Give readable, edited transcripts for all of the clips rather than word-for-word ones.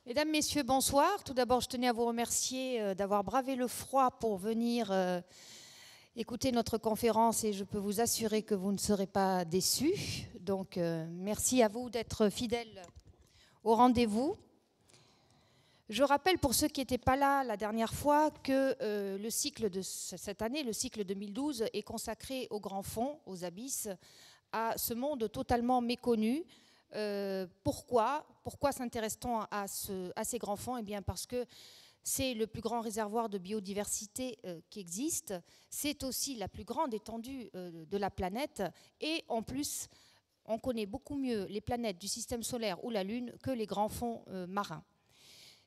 Mesdames, Messieurs, bonsoir. Tout d'abord, je tenais à vous remercier d'avoir bravé le froid pour venir écouter notre conférence et je peux vous assurer que vous ne serez pas déçus. Donc, merci à vous d'être fidèles au rendez-vous. Je rappelle pour ceux qui n'étaient pas là la dernière fois que le cycle de cette année, le cycle 2012, est consacré aux grands fonds, aux abysses, à ce monde totalement méconnu. Pourquoi s'intéresse-t-on à ces grands fonds? Eh bien parce que c'est le plus grand réservoir de biodiversité qui existe, c'est aussi la plus grande étendue de la planète et en plus, on connaît beaucoup mieux les planètes du système solaire ou la Lune que les grands fonds marins.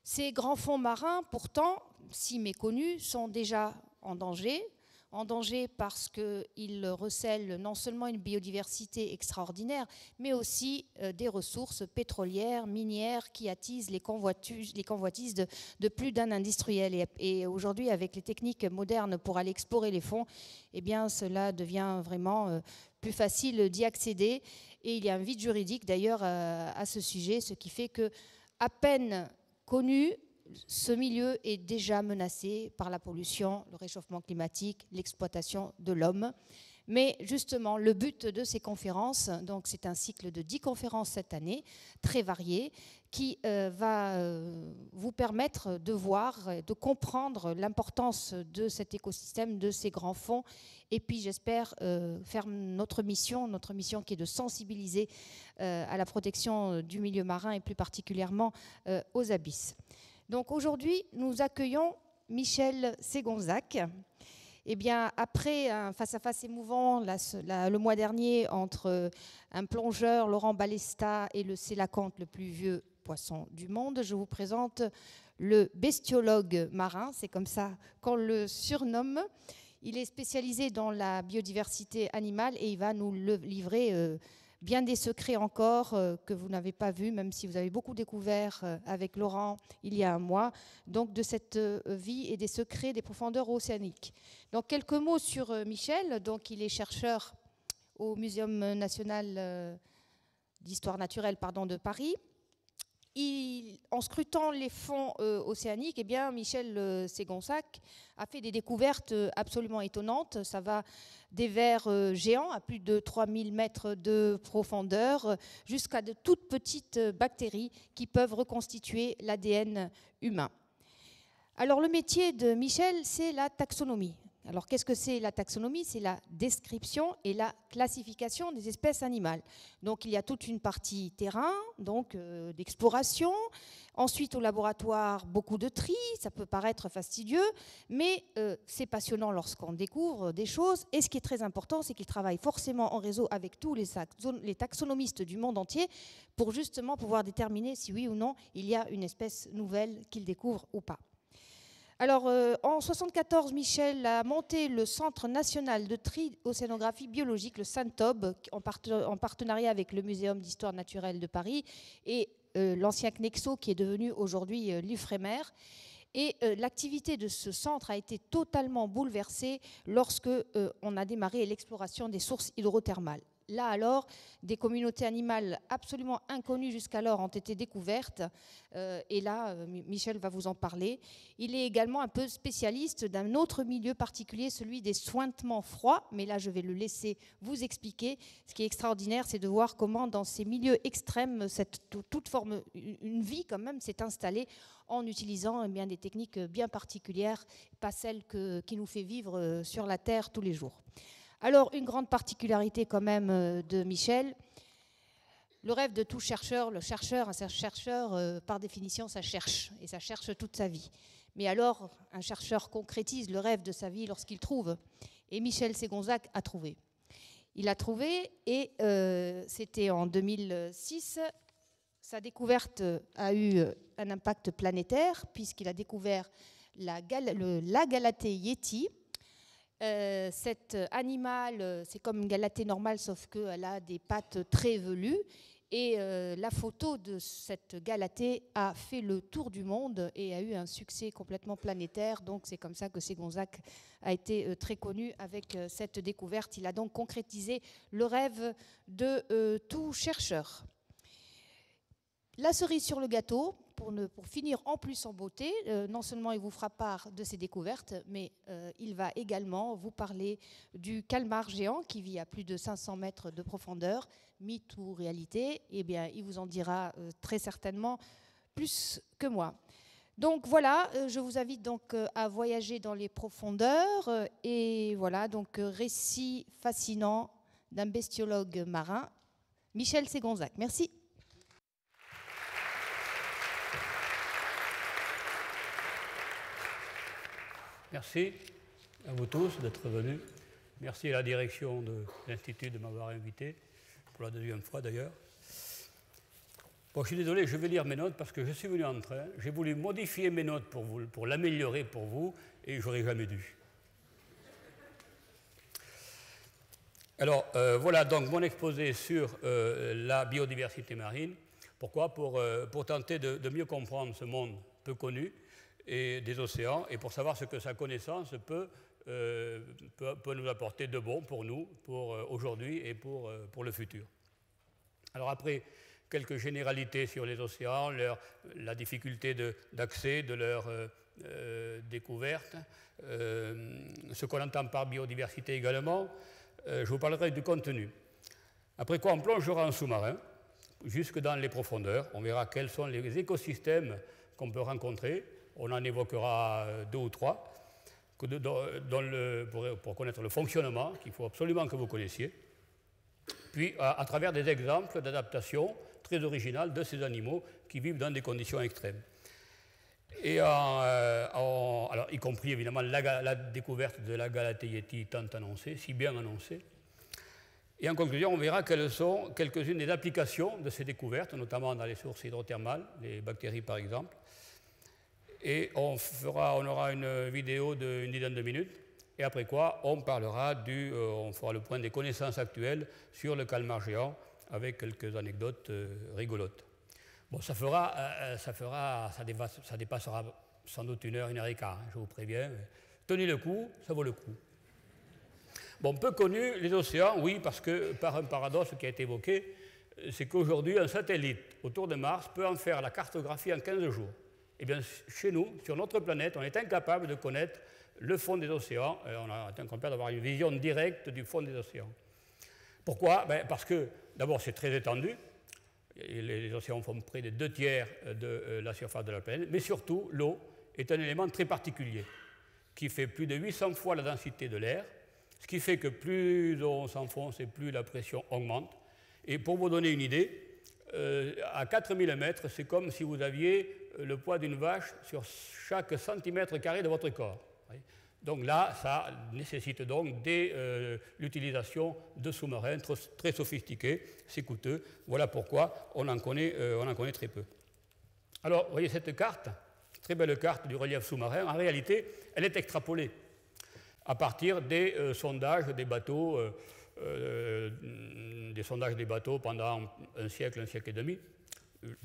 Ces grands fonds marins, pourtant, si méconnus, sont déjà en danger parce qu'ils recèlent non seulement une biodiversité extraordinaire, mais aussi des ressources pétrolières, minières, qui attisent les convoitises de plus d'un industriel. Et aujourd'hui, avec les techniques modernes pour aller explorer les fonds, eh bien, cela devient vraiment plus facile d'y accéder. Et il y a un vide juridique, d'ailleurs, à ce sujet, ce qui fait que, à peine connu, ce milieu est déjà menacé par la pollution, le réchauffement climatique, l'exploitation de l'homme. Mais justement, le but de ces conférences, donc c'est un cycle de 10 conférences cette année, très variées, qui va vous permettre de voir, de comprendre l'importance de cet écosystème, de ces grands fonds, et puis j'espère faire notre mission qui est de sensibiliser à la protection du milieu marin et plus particulièrement aux abysses. Donc aujourd'hui, nous accueillons Michel Ségonzac. Eh bien, après un face-à-face émouvant le mois dernier entre un plongeur, Laurent Balesta, et le sélacanthe, le plus vieux poisson du monde, je vous présente le bestiologue marin, c'est comme ça qu'on le surnomme. Il est spécialisé dans la biodiversité animale et il va nous le livrer bien des secrets encore que vous n'avez pas vus, même si vous avez beaucoup découvert avec Laurent il y a un mois, donc de cette vie et des secrets des profondeurs océaniques. Donc quelques mots sur Michel. Donc il est chercheur au Muséum national d'histoire naturelle de Paris. En scrutant les fonds océaniques, eh bien, Michel Ségonzac a fait des découvertes absolument étonnantes. Ça va des vers géants à plus de 3000 mètres de profondeur jusqu'à de toutes petites bactéries qui peuvent reconstituer l'ADN humain. Alors le métier de Michel, c'est la taxonomie. Alors qu'est-ce que c'est la taxonomie? C'est la description et la classification des espèces animales. Donc il y a toute une partie terrain, donc d'exploration. Ensuite au laboratoire, beaucoup de tri, ça peut paraître fastidieux, mais c'est passionnant lorsqu'on découvre des choses. Et ce qui est très important, c'est qu'il travaille forcément en réseau avec tous les taxonomistes du monde entier pour justement pouvoir déterminer si oui ou non il y a une espèce nouvelle qu'il découvre ou pas. Alors, en 1974, Michel a monté le Centre national de tri océanographie biologique, le CNTOB, en partenariat avec le Muséum d'histoire naturelle de Paris et l'ancien CNEXO, qui est devenu aujourd'hui l'IFREMER. Et l'activité de ce centre a été totalement bouleversée lorsque on a démarré l'exploration des sources hydrothermales. Là alors, des communautés animales absolument inconnues jusqu'alors ont été découvertes. Et là, Michel va vous en parler. Il est également un peu spécialiste d'un autre milieu particulier, celui des sointements froids. Mais là, je vais le laisser vous expliquer. Ce qui est extraordinaire, c'est de voir comment dans ces milieux extrêmes, toute forme, une vie quand même s'est installée en utilisant bien, des techniques bien particulières, pas celles qui nous fait vivre sur la Terre tous les jours. Alors, une grande particularité quand même de Michel, le rêve de tout chercheur, un chercheur, par définition, ça cherche, et ça cherche toute sa vie. Mais alors, un chercheur concrétise le rêve de sa vie lorsqu'il trouve. Et Michel Ségonzac a trouvé. Il a trouvé, et c'était en 2006. Sa découverte a eu un impact planétaire, puisqu'il a découvert la Galatée yéti. Cet animal, c'est comme une galatée normale, sauf qu'elle a des pattes très velues. Et la photo de cette galatée a fait le tour du monde et a eu un succès complètement planétaire. Donc c'est comme ça que Ségonzac a été très connu avec cette découverte. Il a donc concrétisé le rêve de tout chercheur. La cerise sur le gâteau, pour finir en plus en beauté, non seulement il vous fera part de ses découvertes, mais il va également vous parler du calmar géant qui vit à plus de 500 mètres de profondeur, mythe ou réalité. Eh bien, il vous en dira très certainement plus que moi. Donc voilà, je vous invite donc à voyager dans les profondeurs et voilà, donc récit fascinant d'un bestiologue marin, Michel Ségonzac. Merci. Merci à vous tous d'être venus. Merci à la direction de l'Institut de m'avoir invité, pour la deuxième fois d'ailleurs. Bon, je suis désolé, je vais lire mes notes parce que je suis venu en train. J'ai voulu modifier mes notes pour l'améliorer pour vous, et j'aurais jamais dû. Alors, voilà donc mon exposé sur la biodiversité marine. Pourquoi? Pour tenter de mieux comprendre ce monde peu connu et des océans, et pour savoir ce que sa connaissance peut nous apporter de bon pour nous, pour aujourd'hui et pour le futur. Alors après quelques généralités sur les océans, la difficulté d'accès, de leur découverte, ce qu'on entend par biodiversité également, je vous parlerai du contenu. Après quoi, on plongera en sous-marin, jusque dans les profondeurs. On verra quels sont les écosystèmes qu'on peut rencontrer. On en évoquera 2 ou 3 pour connaître le fonctionnement, qu'il faut absolument que vous connaissiez. Puis, à travers des exemples d'adaptation très originales de ces animaux qui vivent dans des conditions extrêmes. Et alors, y compris évidemment la découverte de la Galatheieti tant annoncée, si bien annoncée. Et en conclusion, on verra quelles sont quelques-unes des applications de ces découvertes, notamment dans les sources hydrothermales, les bactéries par exemple. Et on aura une vidéo d'une dizaine de minutes, et après quoi, on fera le point des connaissances actuelles sur le calmar géant, avec quelques anecdotes rigolotes. Bon, ça dépassera sans doute 1 heure, 1 heure et quart, je vous préviens. Tenez le coup, ça vaut le coup. Bon, peu connu, les océans, oui, parce que par un paradoxe qui a été évoqué, c'est qu'aujourd'hui, un satellite autour de Mars peut en faire la cartographie en 15 jours. Eh bien, chez nous, sur notre planète, on est incapable de connaître le fond des océans. On est incapable d'avoir une vision directe du fond des océans. Pourquoi? Parce que, d'abord, c'est très étendu. Les océans font près de 2/3 de la surface de la planète. Mais surtout, l'eau est un élément très particulier qui fait plus de 800 fois la densité de l'air, ce qui fait que plus on s'enfonce et plus la pression augmente. Et pour vous donner une idée, à 4000 mètres, c'est comme si vous aviez le poids d'une vache sur chaque centimètre carré de votre corps. Donc là, ça nécessite donc l'utilisation de sous-marins très sophistiqués, c'est coûteux. Voilà pourquoi on en connaît très peu. Alors, vous voyez cette carte, très belle carte du relief sous-marin. En réalité, elle est extrapolée à partir des sondages des bateaux, pendant un siècle et demi.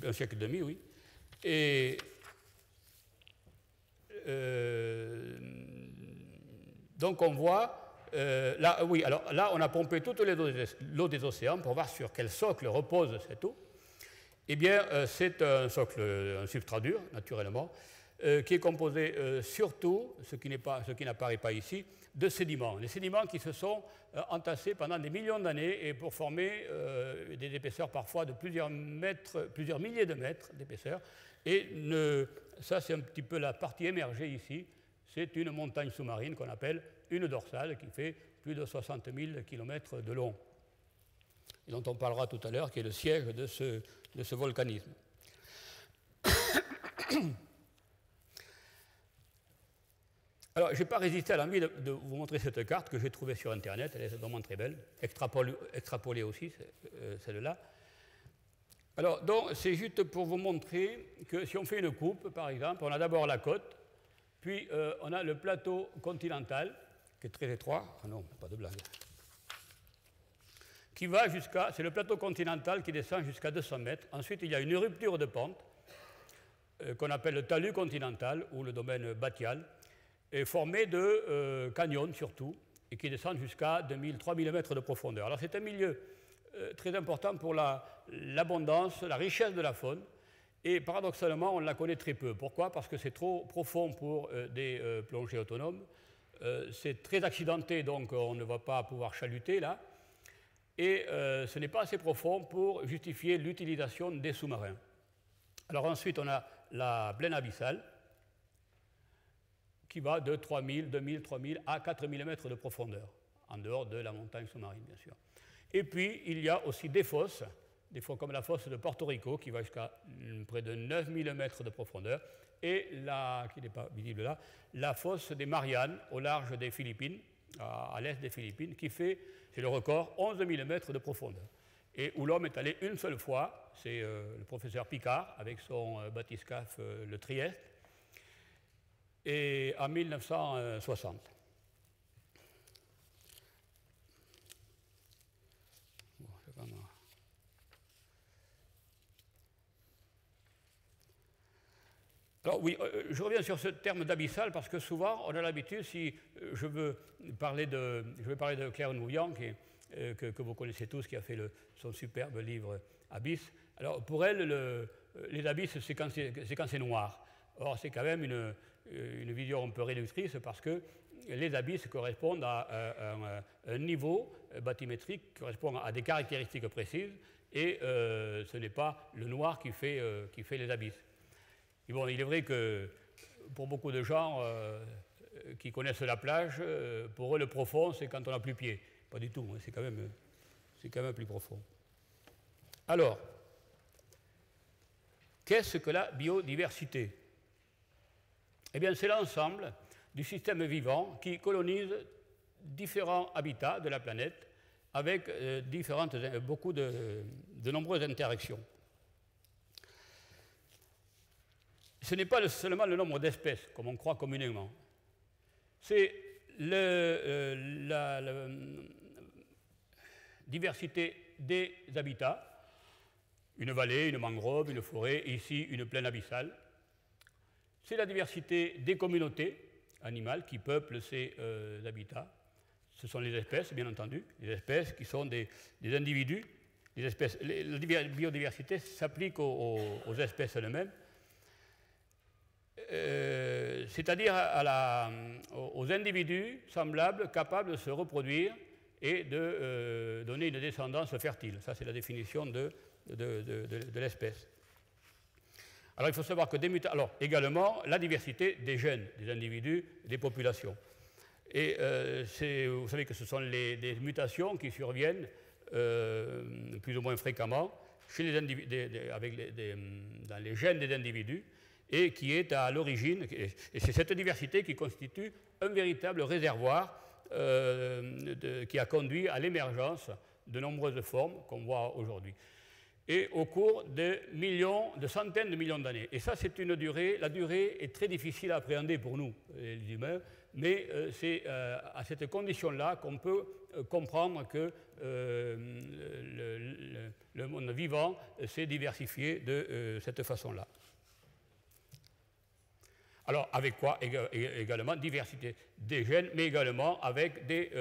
Un siècle et demi, oui. Et donc on voit, là on a pompé toute l'eau des océans pour voir sur quel socle repose cette eau. Eh bien, c'est un substrat dur, naturellement, qui est composé surtout, ce qui n'apparaît pas ici, de sédiments. Les sédiments qui se sont entassés pendant des millions d'années et pour former des épaisseurs parfois de plusieurs milliers de mètres d'épaisseur. Et ça, c'est un petit peu la partie émergée ici. C'est une montagne sous-marine qu'on appelle une dorsale qui fait plus de 60 000 km de long, et dont on parlera tout à l'heure, qui est le siège de ce volcanisme. Alors, je n'ai pas résisté à l'envie de vous montrer cette carte que j'ai trouvée sur Internet. Elle est vraiment très belle, extrapolée aussi, celle-là. Alors, donc, c'est juste pour vous montrer que si on fait une coupe, par exemple, on a d'abord la côte, puis on a le plateau continental, qui est très étroit. Ah non, pas de blague. Qui va c'est le plateau continental qui descend jusqu'à 200 mètres. Ensuite, il y a une rupture de pente, qu'on appelle le talus continental, ou le domaine bathyal, formé de canyons surtout, et qui descendent jusqu'à 2000-3000 mètres de profondeur. Alors c'est un milieu très important pour l'abondance, la richesse de la faune, Et paradoxalement, on la connaît très peu. Pourquoi? Parce que c'est trop profond pour des plongées autonomes. C'est très accidenté, donc on ne va pas pouvoir chaluter là. Et ce n'est pas assez profond pour justifier l'utilisation des sous-marins. Alors ensuite, on a la plaine abyssale, qui va de 3000, 2000, 3000 à 4000 mètres de profondeur, en dehors de la montagne sous-marine, bien sûr. Et puis, il y a aussi des fosses comme la fosse de Porto Rico, qui va jusqu'à près de 9000 mètres de profondeur, et qui n'est pas visible là, la fosse des Mariannes, au large des Philippines, à l'est des Philippines, qui fait, c'est le record, 11 000 mètres de profondeur. Et où l'homme est allé une seule fois, c'est le professeur Picard, avec son bathyscaphe le Trieste, et en 1960. Bon, c'est vraiment... Alors oui, je reviens sur ce terme d'abyssal parce que souvent on a l'habitude, si je veux parler de Claire Nouvian, que vous connaissez tous, qui a fait son superbe livre Abysse. Alors pour elle, les abysses, c'est quand c'est noir. Or c'est quand même une vision un peu réductrice parce que les abysses correspondent à un niveau bathymétrique qui correspond à des caractéristiques précises et ce n'est pas le noir qui fait les abysses. Et bon, il est vrai que pour beaucoup de gens qui connaissent la plage, pour eux le profond c'est quand on n'a plus pied. Pas du tout, hein, c'est quand même plus profond. Alors, qu'est-ce que la biodiversité? Eh bien, c'est l'ensemble du système vivant qui colonise différents habitats de la planète avec de nombreuses interactions. Ce n'est pas seulement le nombre d'espèces, comme on croit communément. C'est la diversité des habitats, une vallée, une mangrove, une forêt, ici une plaine abyssale. C'est la diversité des communautés animales qui peuplent ces habitats. Ce sont les espèces, bien entendu, les espèces qui sont des individus. La biodiversité s'applique aux espèces elles-mêmes. C'est-à-dire aux individus semblables capables de se reproduire et de donner une descendance fertile. Ça, c'est la définition de l'espèce. Alors, il faut savoir que alors, également, la diversité des gènes, des individus, des populations. Et vous savez que ce sont des mutations qui surviennent plus ou moins fréquemment chez dans les gènes des individus, et qui est à l'origine, et c'est cette diversité qui constitue un véritable réservoir qui a conduit à l'émergence de nombreuses formes qu'on voit aujourd'hui. Et au cours de centaines de millions d'années. Et ça, c'est la durée est très difficile à appréhender pour nous, les humains, mais c'est à cette condition-là qu'on peut comprendre que le monde vivant s'est diversifié de cette façon-là. Alors, avec quoi également diversité des gènes, mais également avec des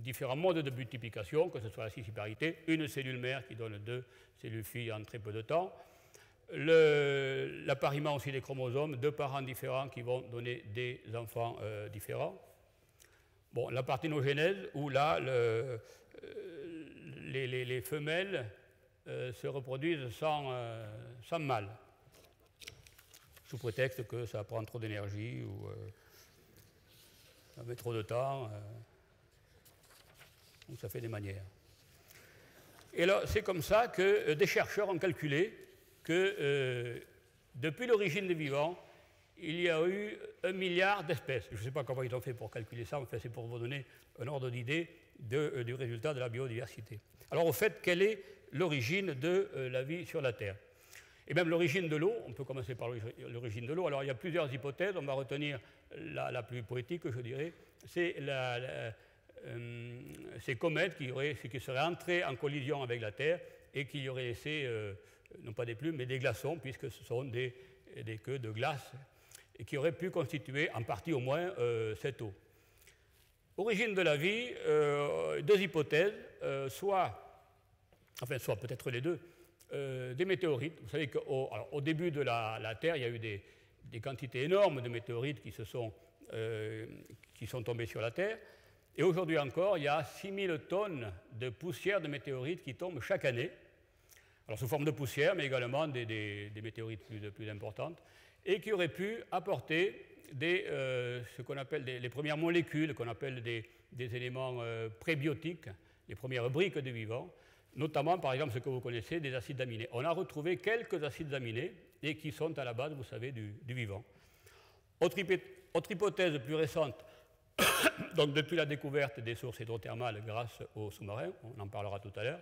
différents modes de multiplication, que ce soit la scisparité, une cellule mère qui donne 2 cellules filles en très peu de temps, l'appariement aussi des chromosomes, 2 parents différents qui vont donner des enfants différents. Bon, la parthénogénèse, où là, les femelles se reproduisent sans mâle, sous prétexte que ça prend trop d'énergie ou ça met trop de temps, ou ça fait des manières. Et là, c'est comme ça que des chercheurs ont calculé que depuis l'origine des vivants, il y a eu 1 milliard d'espèces. Je ne sais pas comment ils ont fait pour calculer ça, enfin, c'est pour vous donner un ordre d'idée du résultat de la biodiversité. Alors, au fait, quelle est l'origine de la vie sur la Terre? Et même l'origine de l'eau, on peut commencer par l'origine de l'eau. Alors il y a plusieurs hypothèses, on va retenir la plus poétique, je dirais. C'est ces comètes qui seraient entrées en collision avec la Terre et qui y auraient laissé, non pas des plumes, mais des glaçons, puisque ce sont des queues de glace, et qui auraient pu constituer, en partie au moins, cette eau. Origine de la vie, 2 hypothèses, soit peut-être les deux. des météorites. Vous savez qu'au début de la Terre, il y a eu des quantités énormes de météorites qui sont tombées sur la Terre. Et aujourd'hui encore, il y a 6000 tonnes de poussière de météorites qui tombent chaque année. Alors sous forme de poussière, mais également des météorites plus importantes, et qui auraient pu apporter ce qu'on appelle les premières molécules, qu'on appelle des éléments prébiotiques, les premières briques du vivant, notamment par exemple ce que vous connaissez, des acides aminés. On a retrouvé quelques acides aminés et qui sont à la base, vous savez, du vivant. Autre hypothèse plus récente, donc depuis la découverte des sources hydrothermales grâce aux sous-marins, on en parlera tout à l'heure,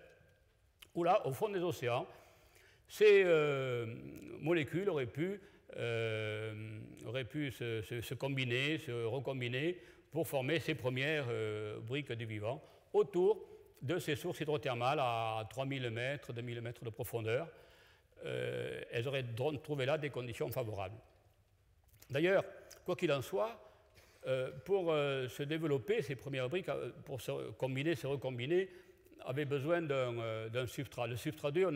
où là, au fond des océans, ces molécules auraient pu se combiner, se recombiner pour former ces premières briques du vivant autour de ces sources hydrothermales à 3000 mètres, 2000 mètres de profondeur. Elles auraient trouvé là des conditions favorables. D'ailleurs, quoi qu'il en soit, pour se développer, ces premières briques, pour se recombiner, avaient besoin d'un substrat. Le substrat dur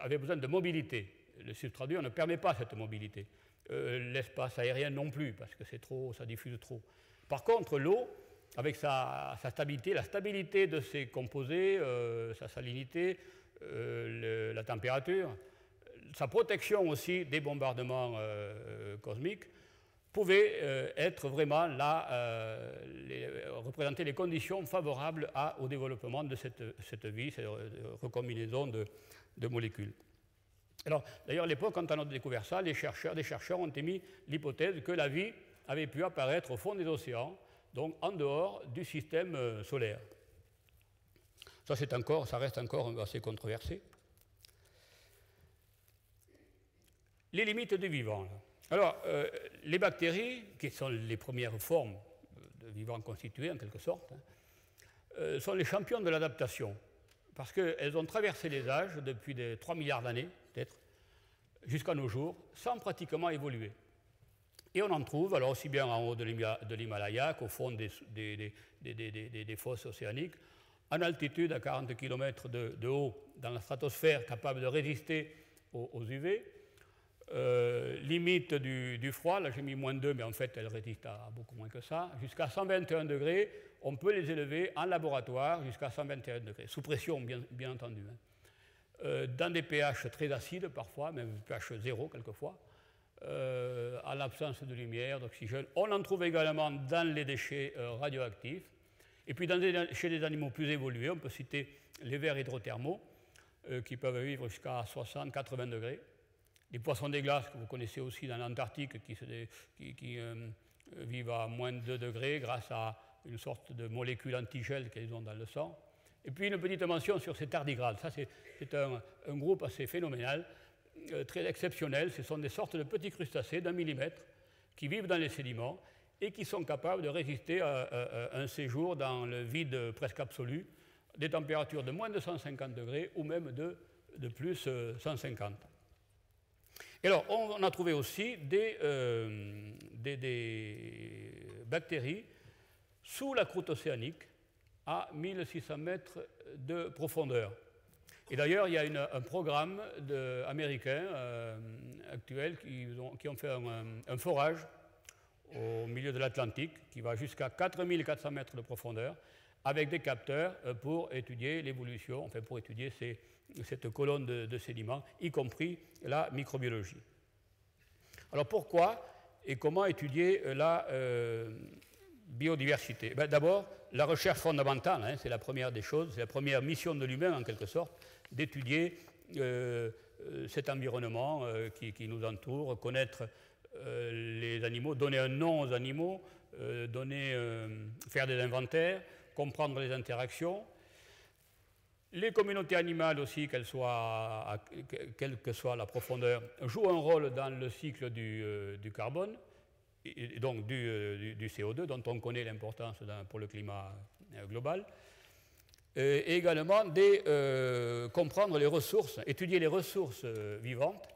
avait besoin de mobilité. Le substrat dur ne permet pas cette mobilité. L'espace aérien non plus, parce que ça diffuse trop. Par contre, l'eau, avec sa stabilité, la stabilité de ses composés, sa salinité, la température, sa protection aussi des bombardements cosmiques, pouvait être vraiment représenter les conditions favorables au développement de cette vie, cette recombinaison de molécules. Alors, d'ailleurs, à l'époque, quand on a découvert ça, des chercheurs ont émis l'hypothèse que la vie avait pu apparaître au fond des océans, donc en dehors du système solaire. Ça reste encore assez controversé. Les limites du vivant. Alors, les bactéries, qui sont les premières formes de vivants constitués en quelque sorte, sont les champions de l'adaptation, parce qu'elles ont traversé les âges depuis 3 milliards d'années, peut-être, jusqu'à nos jours, sans pratiquement évoluer. Et on en trouve, alors aussi bien en haut de l'Himalaya qu'au fond des fosses océaniques, en altitude à 40 km de haut, dans la stratosphère, capable de résister aux UV. Limite du froid, là j'ai mis -2, mais en fait elle résiste à beaucoup moins que ça. Jusqu'à 121 degrés, on peut les élever en laboratoire jusqu'à 121 degrés, sous pression bien entendu. Dans des pH très acides parfois, même pH 0 quelquefois, en l'absence de lumière, d'oxygène. On en trouve également dans les déchets radioactifs. Et puis chez des animaux plus évolués, on peut citer les vers hydrothermaux, qui peuvent vivre jusqu'à 60-80 degrés. Les poissons des glaces, que vous connaissez aussi dans l'Antarctique, qui vivent à -2 degrés grâce à une sorte de molécule antigel qu'ils ont dans le sang. Et puis une petite mention sur ces tardigrades. Ça, c'est un groupe assez phénoménal, très exceptionnel. Ce sont des sortes de petits crustacés d'1 millimètre qui vivent dans les sédiments et qui sont capables de résister à un séjour dans le vide presque absolu, des températures de -150 degrés ou même de plus 150. Et alors, on a trouvé aussi des bactéries sous la croûte océanique à 1600 mètres de profondeur. Et d'ailleurs, il y a un programme américain actuel qui ont fait un forage au milieu de l'Atlantique qui va jusqu'à 4400 mètres de profondeur avec des capteurs pour étudier l'évolution, enfin pour étudier cette colonne de sédiments, y compris la microbiologie. Alors pourquoi et comment étudier la biodiversité? D'abord, la recherche fondamentale, c'est la première des choses, c'est la première mission de l'humain en quelque sorte, d'étudier cet environnement qui nous entoure, connaître les animaux, donner un nom aux animaux, faire des inventaires, comprendre les interactions. Les communautés animales aussi, quelle que soit la profondeur, jouent un rôle dans le cycle du carbone, et donc du CO2, dont on connaît l'importance pour le climat global. Et également comprendre les ressources, étudier les ressources vivantes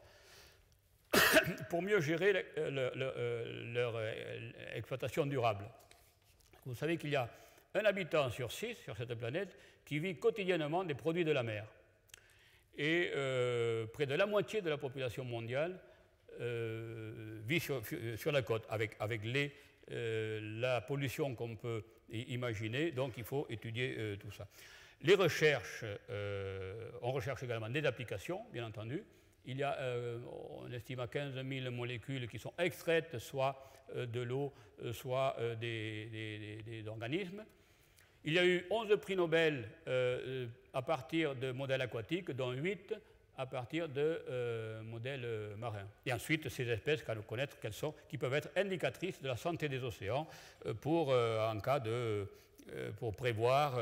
pour mieux gérer leur exploitation durable. Vous savez qu'il y a un habitant sur 6 sur cette planète qui vit quotidiennement des produits de la mer. et près de la moitié de la population mondiale vit sur la côte, avec la pollution qu'on peut imaginer, donc il faut étudier tout ça. Les recherches, on recherche également des applications, bien entendu. Il y a, on estime à 15 000 molécules qui sont extraites, soit de l'eau, soit des organismes. Il y a eu 11 prix Nobel à partir de modèles aquatiques, dont 8 à partir de modèles marins. Et ensuite, ces espèces, qu'à nous connaître quelles sont, qui peuvent être indicatrices de la santé des océans pour prévoir,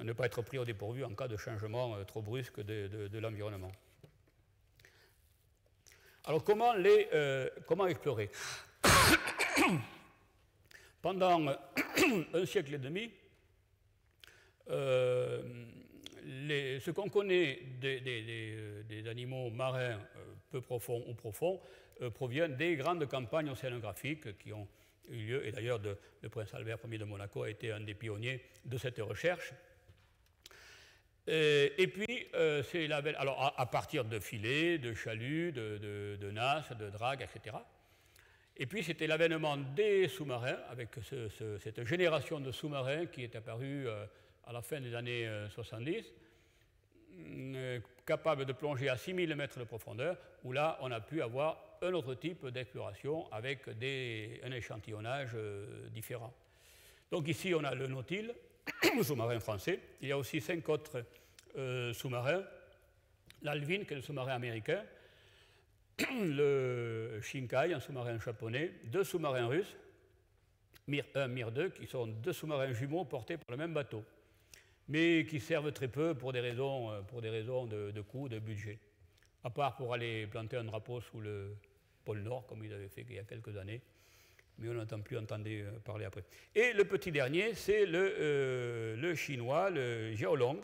ne pas être pris au dépourvu en cas de changement trop brusque de l'environnement. Alors, comment explorer? Pendant un siècle et demi, ce qu'on connaît des animaux marins peu profonds ou profonds provient des grandes campagnes océanographiques qui ont eu lieu, et d'ailleurs le prince Albert Ier de Monaco a été un des pionniers de cette recherche. Et puis, alors à partir de filets, de chaluts, de nasses, de dragues, etc. Et puis, c'était l'avènement des sous-marins, avec cette génération de sous-marins qui est apparue à la fin des années 70, capable de plonger à 6000 mètres de profondeur, où là, on a pu avoir un autre type d'exploration avec un échantillonnage différent. Donc ici, on a le Nautile, le sous-marin français. Il y a aussi 5 autres sous-marins. L'Alvin, qui est le sous-marin américain, le Shinkai, un sous-marin japonais, 2 sous-marins russes, Mir 1, Mir 2, qui sont 2 sous-marins jumeaux portés par le même bateau, mais qui servent très peu pour des raisons de coût, de budget, à part pour aller planter un drapeau sous le pôle Nord, comme ils avaient fait il y a quelques années, mais on n'entend plus entendre parler après. Et le petit dernier, c'est le chinois, le Jiaolong,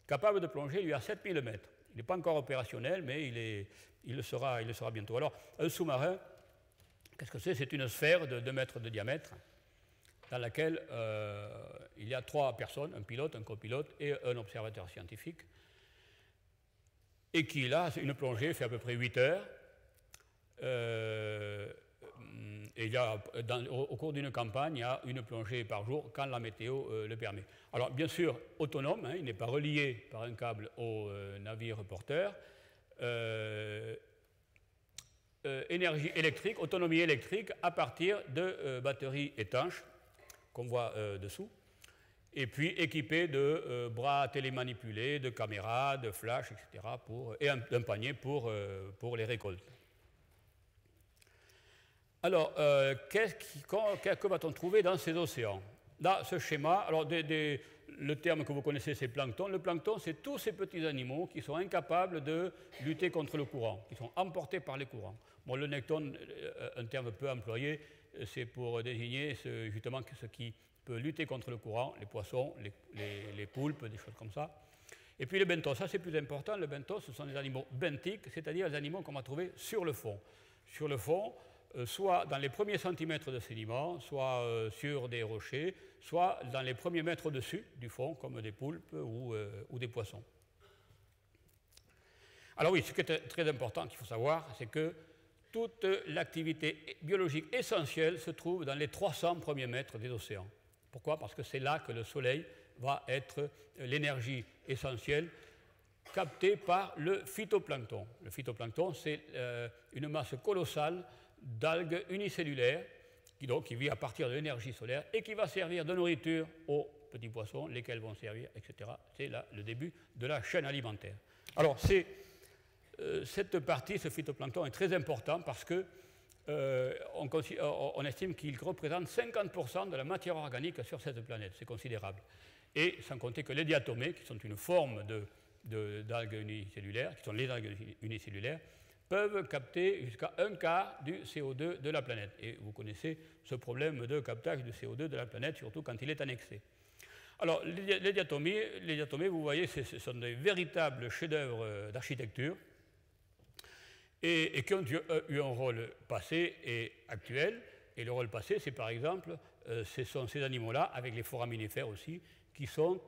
capable de plonger, lui, à 7000 mètres. Il n'est pas encore opérationnel, mais il le sera bientôt. Alors, un sous-marin, qu'est-ce que c'est? C'est une sphère de 2 mètres de diamètre, dans laquelle il y a 3 personnes, un pilote, un copilote et un observateur scientifique, et qui, là, une plongée fait à peu près 8 heures. Et il y a, au cours d'une campagne, il y a une plongée par jour quand la météo le permet. Alors, bien sûr, autonome, hein, il n'est pas relié par un câble au navire porteur. Énergie électrique, autonomie électrique à partir de batteries étanches, qu'on voit dessous, et puis équipé de bras télémanipulés, de caméras, de flash, etc., et un panier pour les récoltes. Alors, que va-t-on trouver dans ces océans? Là, ce schéma, alors le terme que vous connaissez, c'est plancton. Le plancton, c'est tous ces petits animaux qui sont incapables de lutter contre le courant, qui sont emportés par les courants. Bon, le nekton, un terme peu employé, c'est pour désigner justement ce qui peut lutter contre le courant, les poissons, les poulpes, des choses comme ça. Et puis le benthos, ça c'est plus important. Le benthos, ce sont des animaux benthiques, c'est-à-dire des animaux qu'on va trouver sur le fond. Sur le fond, soit dans les premiers centimètres de sédiments, soit sur des rochers, soit dans les premiers mètres au-dessus du fond, comme des poulpes ou des poissons. Alors oui, ce qui est très important qu'il faut savoir, c'est que toute l'activité biologique essentielle se trouve dans les 300 premiers mètres des océans. Pourquoi? Parce que c'est là que le soleil va être l'énergie essentielle captée par le phytoplancton. Le phytoplancton, c'est une masse colossale d'algues unicellulaires qui vit à partir de l'énergie solaire et qui va servir de nourriture aux petits poissons, lesquels vont servir, etc. C'est là le début de la chaîne alimentaire. Alors, cette partie, ce phytoplancton, est très important parce que on estime qu'il représente 50% de la matière organique sur cette planète. C'est considérable. Et sans compter que les diatomées, qui sont une forme d'algues unicellulaires, qui sont les algues unicellulaires, peuvent capter jusqu'à 1/4 du CO2 de la planète. Et vous connaissez ce problème de captage du CO2 de la planète, surtout quand il est annexé. Alors, les diatomées, vous voyez, ce sont des véritables chefs-d'œuvre d'architecture et qui ont eu un rôle passé et actuel. Et le rôle passé, c'est par exemple, ce sont ces animaux-là, avec les foraminifères aussi, qui sont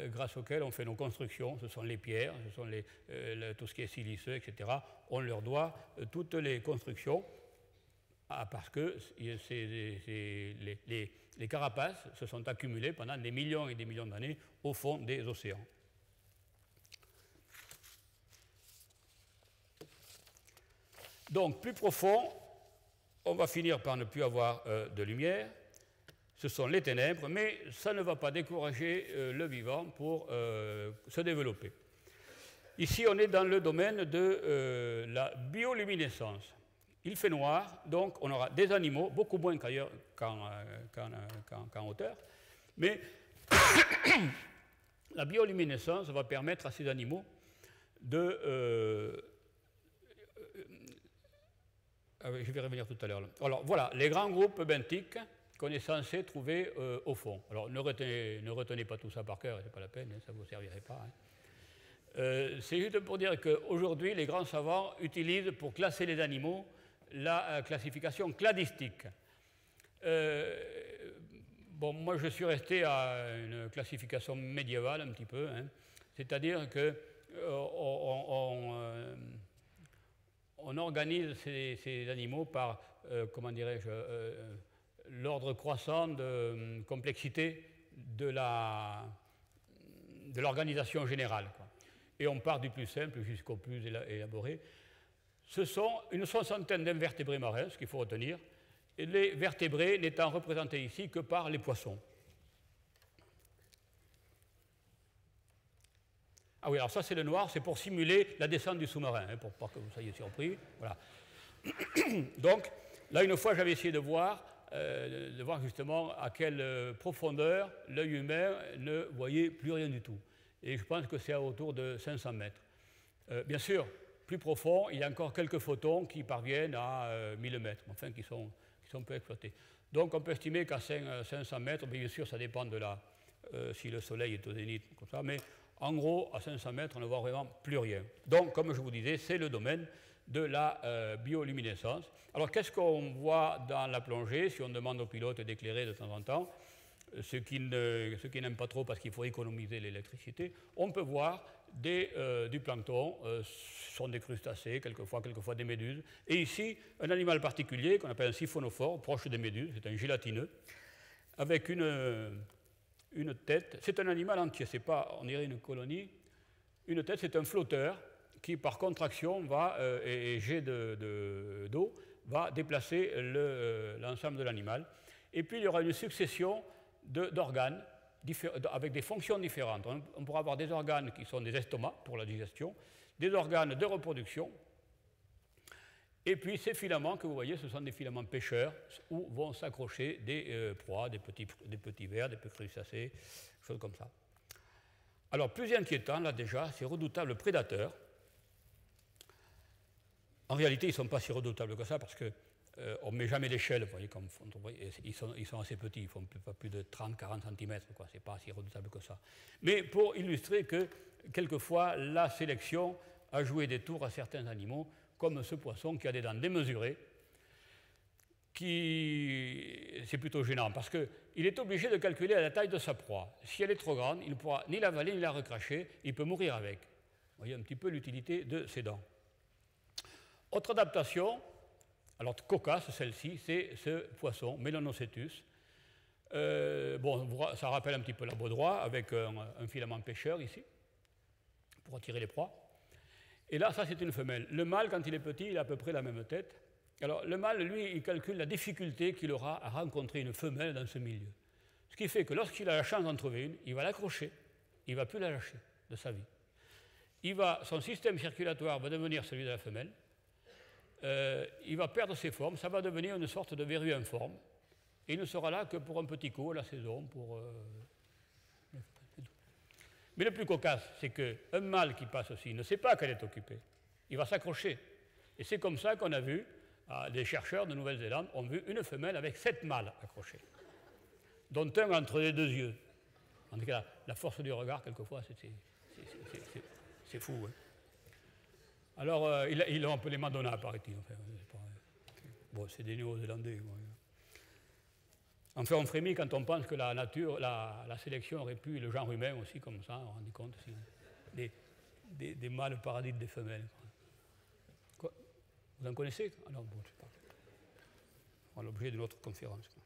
grâce auxquels on fait nos constructions. Ce sont les pierres, ce sont tout ce qui est siliceux, etc. On leur doit toutes les constructions parce que les carapaces se sont accumulées pendant des millions et des millions d'années au fond des océans. Donc, plus profond, on va finir par ne plus avoir de lumière. Ce sont les ténèbres, mais ça ne va pas décourager le vivant pour se développer. Ici, on est dans le domaine de la bioluminescence. Il fait noir, donc on aura des animaux, beaucoup moins qu'ailleurs qu'en hauteur, mais la bioluminescence va permettre à ces animaux de... je vais revenir tout à l'heure. Alors voilà, les grands groupes benthiques qu'on est censé trouver au fond. Alors ne retenez pas tout ça par cœur, c'est pas la peine, hein, ça ne vous servirait pas. Hein. C'est juste pour dire qu'aujourd'hui, les grands savants utilisent pour classer les animaux la classification cladistique. Bon, moi je suis resté à une classification médiévale un petit peu, hein, c'est-à-dire que on organise ces animaux par, comment dirais-je, l'ordre croissant de complexité de l'organisation générale, quoi. Et on part du plus simple jusqu'au plus élaboré. Ce sont une soixantaine d'invertébrés marins, ce qu'il faut retenir, et les vertébrés n'étant représentés ici que par les poissons. Ah oui, alors ça c'est le noir, c'est pour simuler la descente du sous-marin, hein, pour pas que vous soyez surpris. Voilà. Donc, là une fois j'avais essayé de voir justement à quelle profondeur l'œil humain ne voyait plus rien du tout. Et je pense que c'est autour de 500 mètres. Bien sûr, plus profond, il y a encore quelques photons qui parviennent à 1000 mètres, enfin qui sont peu exploités. Donc on peut estimer qu'à 500 mètres, bien sûr ça dépend de si le soleil est au zénith, comme ça, mais en gros, à 500 mètres, on ne voit vraiment plus rien. Donc, comme je vous disais, c'est le domaine de la bioluminescence. Alors, qu'est-ce qu'on voit dans la plongée si on demande aux pilotes d'éclairer de temps en temps, ceux qui n'aiment pas trop parce qu'il faut économiser l'électricité? On peut voir du plancton, ce sont des crustacés, quelquefois des méduses. Et ici, un animal particulier qu'on appelle un siphonophore, proche des méduses, c'est un gélatineux, avec une tête. C'est un animal entier, c'est pas, on dirait une colonie. Une tête, c'est un flotteur qui, par contraction et jet d'eau, va déplacer l'ensemble de l'animal. Et puis, il y aura une succession d'organes avec des fonctions différentes. On pourra avoir des organes qui sont des estomacs pour la digestion, des organes de reproduction, et puis ces filaments que vous voyez, ce sont des filaments pêcheurs où vont s'accrocher des proies, des petits vers, des petits crustacés, choses comme ça. Alors, plus inquiétant, là déjà, ces redoutables prédateurs. En réalité, ils ne sont pas si redoutables que ça parce qu'on ne met jamais d'échelle, vous voyez, ils sont assez petits, ils ne font pas plus de 30-40 cm, ce n'est pas si redoutable que ça. Mais pour illustrer que, quelquefois, la sélection a joué des tours à certains animaux, comme ce poisson qui a des dents démesurées, c'est plutôt gênant, parce qu'il est obligé de calculer la taille de sa proie. Si elle est trop grande, il ne pourra ni l'avaler ni la recracher, il peut mourir avec. Vous voyez un petit peu l'utilité de ses dents. Autre adaptation, alors cocasse celle-ci, c'est ce poisson, Melanocetus. Bon, ça rappelle un petit peu la baudroie, avec un filament pêcheur ici, pour attirer les proies. Et là, ça c'est une femelle. Le mâle, quand il est petit, il a à peu près la même tête. Alors le mâle, lui, il calcule la difficulté qu'il aura à rencontrer une femelle dans ce milieu. Ce qui fait que lorsqu'il a la chance d'en trouver une, il va l'accrocher, il ne va plus la lâcher de sa vie. Son système circulatoire va devenir celui de la femelle, il va perdre ses formes, ça va devenir une sorte de verrue informe, et il ne sera là que pour un petit coup à la saison, Mais le plus cocasse, c'est qu'un mâle qui passe aussi ne sait pas qu'elle est occupée. Il va s'accrocher. Et c'est comme ça qu'on a vu, des chercheurs de Nouvelle-Zélande ont vu une femelle avec 7 mâles accrochés, dont un entre les 2 yeux. En tout cas, la force du regard, quelquefois, c'est fou. Hein. Alors, ils l'ont appelé Madonna, paraît-il. Enfin, bon, c'est des Néo-Zélandais. Enfin, on frémit quand on pense que la nature, la sélection aurait pu, le genre humain aussi, comme ça, on s'en rend compte, des mâles parasites des femelles. Quoi? Vous en connaissez? Alors, bon, je sais pas. On l'objet de notre conférence. Quoi.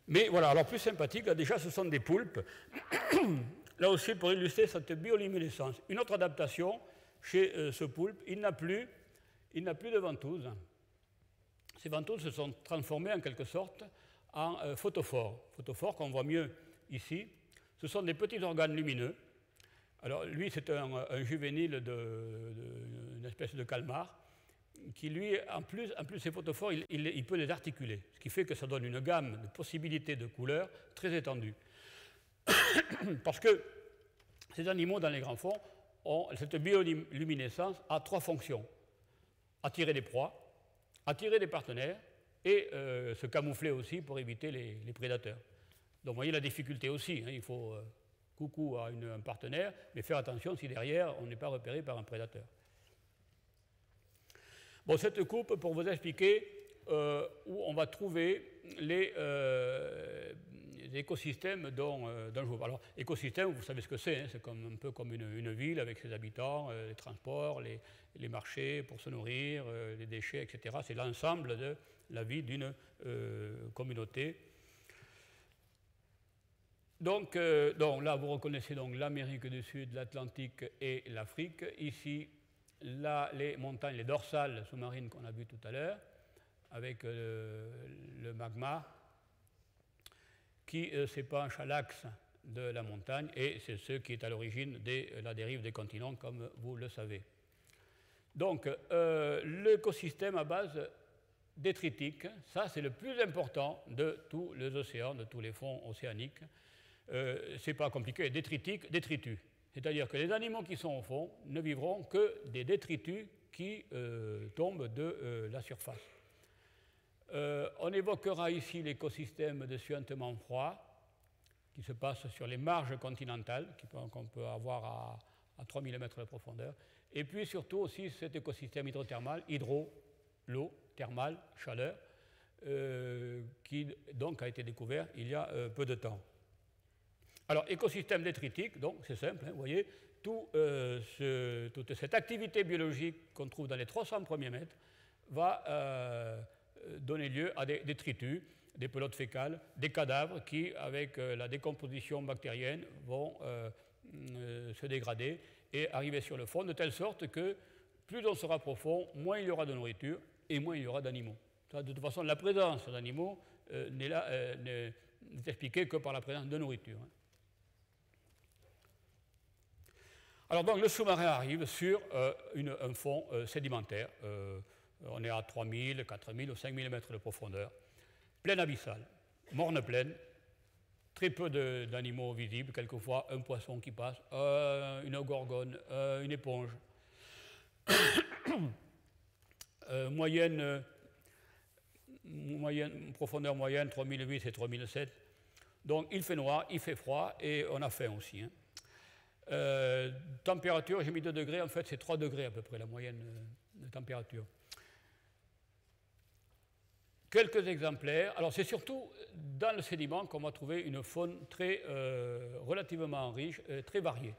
Mais voilà, alors plus sympathique, là, déjà, ce sont des poulpes. Là aussi, pour illustrer cette bioluminescence. Une autre adaptation chez ce poulpe, il n'a plus de ventouses. Ces ventouses se sont transformées en quelque sorte en photophores. Photophores qu'on voit mieux ici. Ce sont des petits organes lumineux. Alors lui, c'est un juvénile d'une espèce de calmar qui, lui, en plus ces photophores, il peut les articuler. Ce qui fait que ça donne une gamme de possibilités de couleurs très étendue. Parce que ces animaux, dans les grands fonds, cette bioluminescence a trois fonctions. Attirer des proies, attirer des partenaires et se camoufler aussi pour éviter les prédateurs. Donc vous voyez la difficulté aussi, hein, il faut coucou à un partenaire, mais faire attention si derrière on n'est pas repéré par un prédateur. Bon, cette coupe, pour vous expliquer où on va trouver les écosystèmes dont je vous parle. Alors, écosystème, vous savez ce que c'est, hein, c'est un peu comme une ville avec ses habitants, les transports, les marchés pour se nourrir, les déchets, etc. C'est l'ensemble de la vie d'une communauté. Donc là, vous reconnaissez donc l'Amérique du Sud, l'Atlantique et l'Afrique. Ici, là, les montagnes, les dorsales sous-marines qu'on a vues tout à l'heure, avec le magma qui s'épanche à l'axe de la montagne, et c'est ce qui est à l'origine de la dérive des continents, comme vous le savez. Donc, l'écosystème à base détritique, ça c'est le plus important de tous les océans, de tous les fonds océaniques. C'est pas compliqué, détritique, détritus. C'est-à-dire que les animaux qui sont au fond ne vivront que des détritus qui tombent de la surface. On évoquera ici l'écosystème de suintement froid qui se passe sur les marges continentales, qu'on peut avoir à 3000 mètres de profondeur. Et puis surtout aussi cet écosystème hydrothermal, l'eau thermale, chaleur, qui donc a été découvert il y a peu de temps. Alors, écosystème détritique, donc c'est simple, hein, vous voyez, toute cette activité biologique qu'on trouve dans les 300 premiers mètres va donner lieu à des détritus, des pelotes fécales, des cadavres qui, avec la décomposition bactérienne, vont se dégrader et arriver sur le fond, de telle sorte que plus on sera profond, moins il y aura de nourriture et moins il y aura d'animaux. De toute façon, la présence d'animaux n'est expliquée que par la présence de nourriture. Alors donc le sous-marin arrive sur un fond sédimentaire. On est à 3000, 4000 ou 5000 mètres de profondeur. Plaine abyssale, morne pleine, très peu d'animaux visibles, quelquefois un poisson qui passe, une gorgone, une éponge. Profondeur moyenne, 3008 et 3007. Donc il fait noir, il fait froid et on a faim aussi. Hein. Température, j'ai mis 2 degrés, en fait c'est 3 degrés à peu près la moyenne de température. Quelques exemplaires. Alors c'est surtout dans le sédiment qu'on va trouver une faune relativement riche, très variée.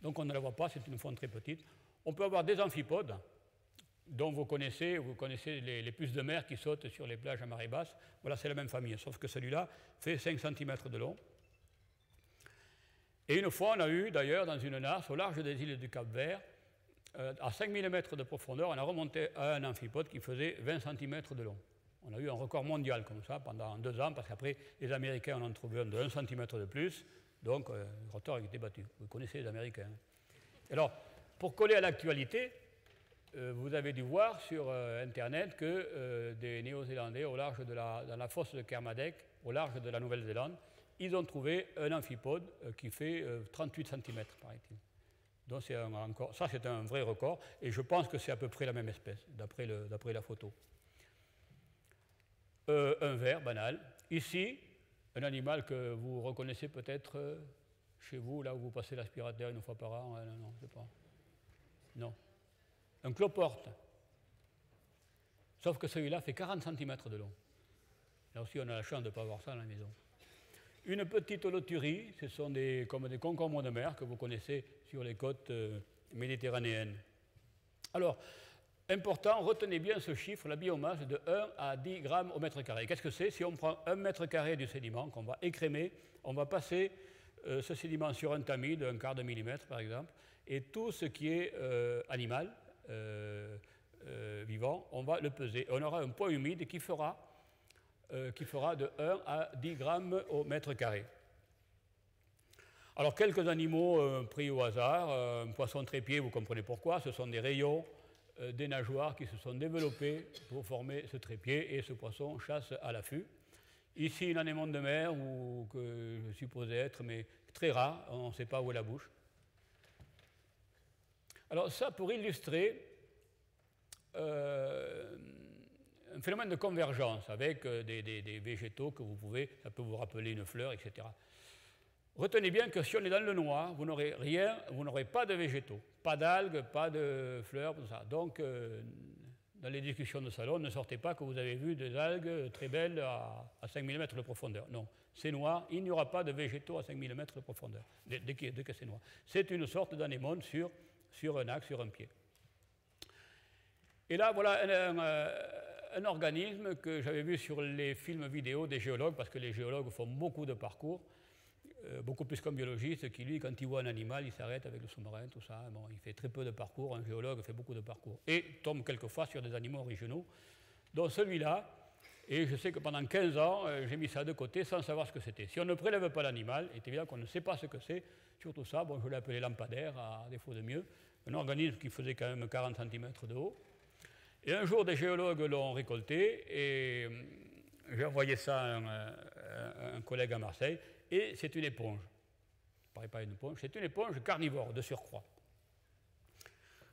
Donc on ne la voit pas, c'est une faune très petite. On peut avoir des amphipodes, dont vous connaissez les puces de mer qui sautent sur les plages à marée basse. Voilà, c'est la même famille, sauf que celui-là fait 5 cm de long. Et une fois, on a eu d'ailleurs dans une nasse au large des îles du Cap-Vert, à 5000 mètres de profondeur, on a remonté à un amphipode qui faisait 20 cm de long. On a eu un record mondial comme ça pendant 2 ans, parce qu'après, les Américains en ont trouvé un de 1 cm de plus, donc le record a été battu. Vous connaissez les Américains. Alors, pour coller à l'actualité, vous avez dû voir sur Internet que des Néo-Zélandais, dans la fosse de Kermadec, au large de la Nouvelle-Zélande, ils ont trouvé un amphipode qui fait 38 cm, paraît-il. Donc ça, c'est un vrai record, et je pense que c'est à peu près la même espèce, d'après la photo. Un ver banal. Ici, un animal que vous reconnaissez peut-être chez vous, là où vous passez l'aspirateur une fois par an. Non, je ne sais pas. Non. Un cloporte. Sauf que celui-là fait 40 cm de long. Là aussi, on a la chance de ne pas avoir ça à la maison. Une petite loturie, ce sont comme des concombres de mer que vous connaissez sur les côtes méditerranéennes. Alors, important, retenez bien ce chiffre, la biomasse de 1 à 10 grammes au mètre carré. Qu'est-ce que c'est? Si on prend 1 mètre carré du sédiment qu'on va écrémer, on va passer ce sédiment sur un tamis de 1/4 de millimètre, par exemple, et tout ce qui est animal, vivant, on va le peser. On aura un poids humide qui fera de 1 à 10 grammes au mètre carré. Alors, quelques animaux pris au hasard. Un poisson trépied, vous comprenez pourquoi, ce sont des rayons, des nageoires qui se sont développées pour former ce trépied, et ce poisson chasse à l'affût. Ici, une anémone de mer, que je supposais être, mais très rare, on ne sait pas où est la bouche. Alors ça, pour illustrer un phénomène de convergence avec des végétaux que vous pouvez, ça peut vous rappeler une fleur, etc. Retenez bien que si on est dans le noir, vous n'aurez rien, vous n'aurez pas de végétaux, pas d'algues, pas de fleurs, tout ça. Donc, dans les discussions de salon, ne sortez pas que vous avez vu des algues très belles à 5 mm de profondeur. Non, c'est noir, il n'y aura pas de végétaux à 5 mm de profondeur, dès que c'est noir. C'est une sorte d'anémone sur un axe, sur un pied. Et là, voilà un organisme que j'avais vu sur les films vidéo des géologues, parce que les géologues font beaucoup de parcours, beaucoup plus qu'un biologiste qui, lui, quand il voit un animal, il s'arrête avec le sous-marin, tout ça. Bon, il fait très peu de parcours, un géologue fait beaucoup de parcours. Et tombe quelquefois sur des animaux originaux, dont celui-là. Et je sais que pendant 15 ans, j'ai mis ça de côté sans savoir ce que c'était. Si on ne prélève pas l'animal, il est évident qu'on ne sait pas ce que c'est. Surtout ça, bon, je l'ai appelé lampadaire, à défaut de mieux. Un organisme qui faisait quand même 40 cm de haut. Et un jour, des géologues l'ont récolté, et j'ai envoyé ça à un collègue à Marseille. Et c'est une éponge. Ça ne paraît pas une éponge, c'est une éponge carnivore de surcroît.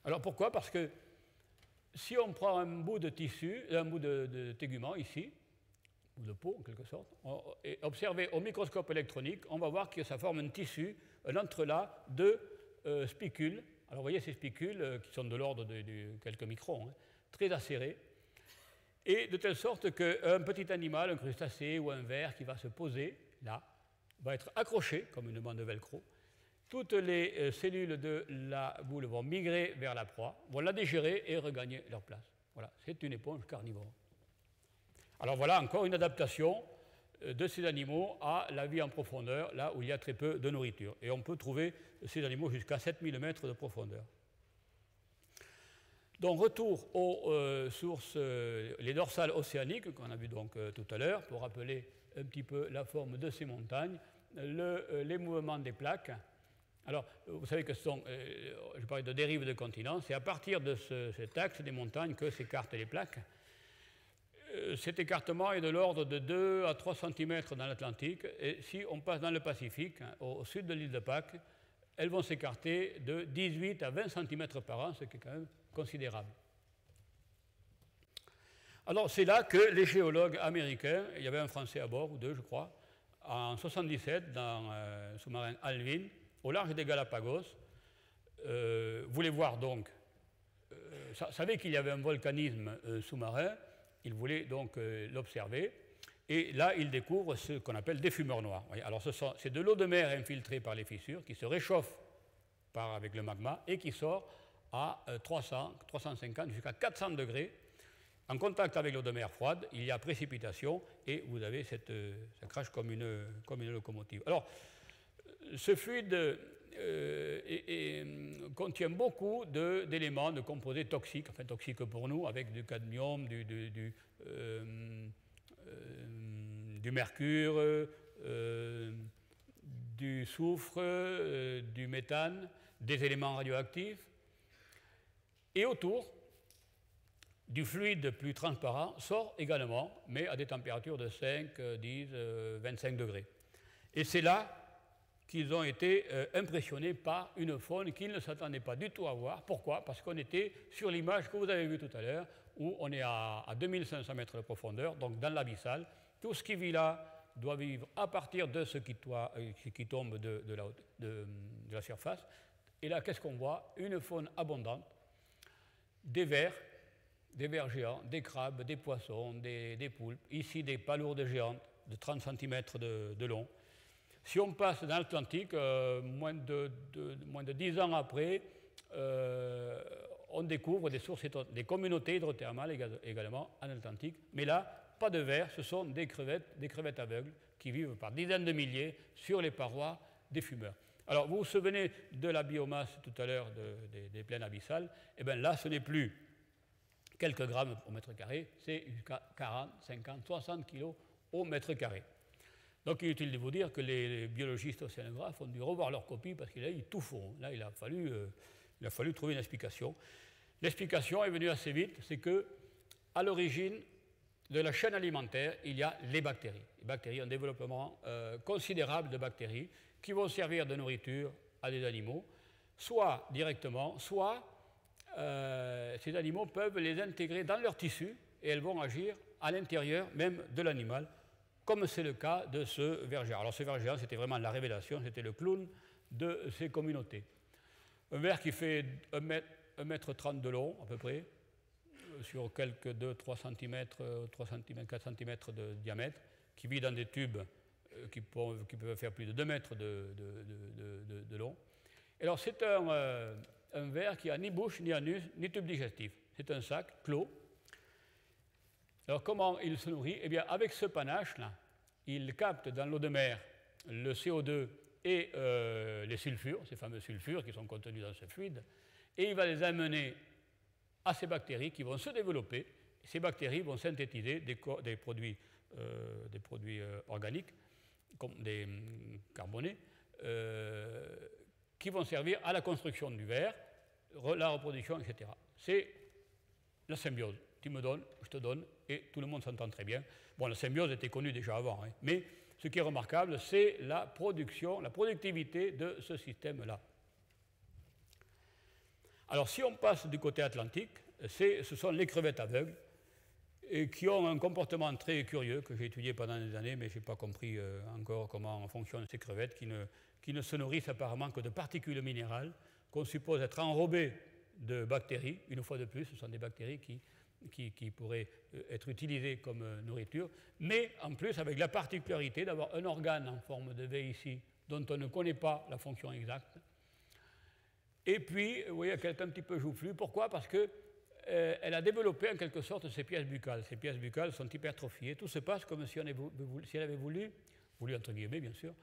Alors pourquoi? Parce que si on prend un bout de tissu, un bout de tégument ici, ou de peau en quelque sorte, et observer au microscope électronique, on va voir que ça forme un tissu, un entrelac de spicules. Alors vous voyez ces spicules qui sont de l'ordre de quelques microns, hein, très acérés, et de telle sorte qu'un petit animal, un crustacé ou un ver qui va se poser là, va être accroché comme une bande de velcro. Toutes les cellules de la boule vont migrer vers la proie, vont la digérer et regagner leur place. Voilà, c'est une éponge carnivore. Alors voilà encore une adaptation de ces animaux à la vie en profondeur, là où il y a très peu de nourriture. Et on peut trouver ces animaux jusqu'à 7000 mètres de profondeur. Donc retour aux sources, les dorsales océaniques qu'on a vu donc tout à l'heure, pour rappeler un petit peu la forme de ces montagnes, les mouvements des plaques. Alors, vous savez que je parlais de dérive de continent, c'est à partir de cet axe des montagnes que s'écartent les plaques. Cet écartement est de l'ordre de 2 à 3 cm dans l'Atlantique, et si on passe dans le Pacifique, au sud de l'île de Pâques, elles vont s'écarter de 18 à 20 cm par an, ce qui est quand même considérable. Alors c'est là que les géologues américains, il y avait un Français à bord, ou deux je crois, en 1977, dans un sous-marin Alvin, au large des Galapagos, voulaient voir donc, savaient qu'il y avait un volcanisme sous-marin, ils voulaient donc l'observer, et là ils découvrent ce qu'on appelle des fumeurs noirs. Alors c'est de l'eau de mer infiltrée par les fissures qui se réchauffe avec le magma et qui sort à 300, 350 jusqu'à 400 degrés. En contact avec l'eau de mer froide, il y a précipitation et vous avez ça crache comme une locomotive. Alors, ce fluide contient beaucoup d'éléments, de composés toxiques, enfin toxiques pour nous, avec du cadmium, du mercure, du soufre, du méthane, des éléments radioactifs. Et autour, du fluide plus transparent sort également, mais à des températures de 5, 10, 25 degrés. Et c'est là qu'ils ont été impressionnés par une faune qu'ils ne s'attendaient pas du tout à voir. Pourquoi? Parce qu'on était sur l'image que vous avez vue tout à l'heure, où on est à 2500 mètres de profondeur, donc dans l'abyssal. Tout ce qui vit là doit vivre à partir de ce qui tombe de la surface. Et là, qu'est-ce qu'on voit? Une faune abondante, des vers, des vers géants, des crabes, des poissons, des poulpes, ici des palourdes géantes de 30 cm de long. Si on passe dans l'Atlantique, moins de 10 ans après, on découvre des communautés hydrothermales également en Atlantique. Mais là, pas de vers, ce sont des crevettes aveugles qui vivent par dizaines de milliers sur les parois des fumeurs. Alors, vous vous souvenez de la biomasse tout à l'heure des plaines abyssales? Eh bien là, ce n'est plus quelques grammes au mètre carré, c'est jusqu'à 40, 50, 60 kilos au mètre carré. Donc, il est utile de vous dire que les biologistes océanographes ont dû revoir leur copie parce que là, ils tout font. Là, il a fallu trouver une explication. L'explication est venue assez vite, c'est que à l'origine de la chaîne alimentaire, il y a les bactéries. Les bactéries ont un développement considérable de bactéries qui vont servir de nourriture à des animaux, soit directement, soit ces animaux peuvent les intégrer dans leur tissu et elles vont agir à l'intérieur même de l'animal, comme c'est le cas de ce ver géant. Alors ce ver géant, c'était vraiment la révélation, c'était le clown de ces communautés. Un ver qui fait 1,30 m de long à peu près, sur quelques 2-3 cm, 3 cm, 4 cm de diamètre, qui vit dans des tubes qui peuvent faire plus de 2 mètres de long. Et alors c'est un ver qui n'a ni bouche, ni anus, ni tube digestif. C'est un sac clos. Alors comment il se nourrit? Eh bien avec ce panache-là, il capte dans l'eau de mer le CO2 et les sulfures, ces fameux sulfures qui sont contenus dans ce fluide, et il va les amener à ces bactéries qui vont se développer. Ces bactéries vont synthétiser des produits organiques, comme des carbonés, qui vont servir à la construction du ver, la reproduction, etc. C'est la symbiose. Tu me donnes, je te donne, et tout le monde s'entend très bien. Bon, la symbiose était connue déjà avant, hein, mais ce qui est remarquable, c'est la production, la productivité de ce système-là. Alors, si on passe du côté atlantique, ce sont les crevettes aveugles, et qui ont un comportement très curieux que j'ai étudié pendant des années, mais je n'ai pas compris encore comment fonctionnent ces crevettes, qui ne se nourrissent apparemment que de particules minérales, qu'on suppose être enrobées de bactéries. Une fois de plus, ce sont des bactéries qui pourraient être utilisées comme nourriture, mais en plus avec la particularité d'avoir un organe en forme de V ici, dont on ne connaît pas la fonction exacte. Et puis, vous voyez qu'elle est un petit peu joufflue. Pourquoi? Parce qu'elle a développé en quelque sorte ses pièces buccales. Ces pièces buccales sont hypertrophiées. Tout se passe comme si elle avait voulu entre guillemets bien sûr,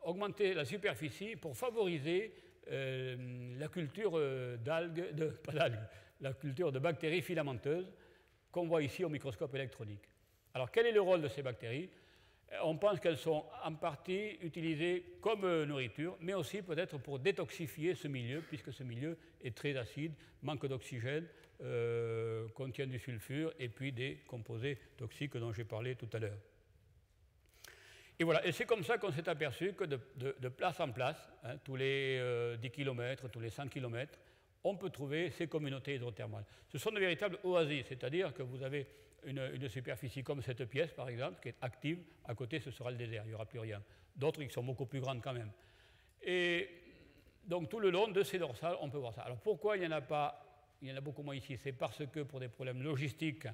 augmenter la superficie pour favoriser la culture la culture de bactéries filamenteuses qu'on voit ici au microscope électronique. Alors quel est le rôle de ces bactéries? On pense qu'elles sont en partie utilisées comme nourriture, mais aussi peut-être pour détoxifier ce milieu, puisque ce milieu est très acide, manque d'oxygène, contient du sulfure et puis des composés toxiques dont j'ai parlé tout à l'heure. Et voilà, et c'est comme ça qu'on s'est aperçu que de place en place, hein, tous les 10 km, tous les 100 km, on peut trouver ces communautés hydrothermales. Ce sont de véritables oasis, c'est-à-dire que vous avez une superficie comme cette pièce, par exemple, qui est active. À côté, ce sera le désert, il n'y aura plus rien. D'autres qui sont beaucoup plus grandes quand même. Et donc, tout le long de ces dorsales, on peut voir ça. Alors, pourquoi il n'y en a pas, il y en a beaucoup moins ici? C'est parce que, pour des problèmes logistiques,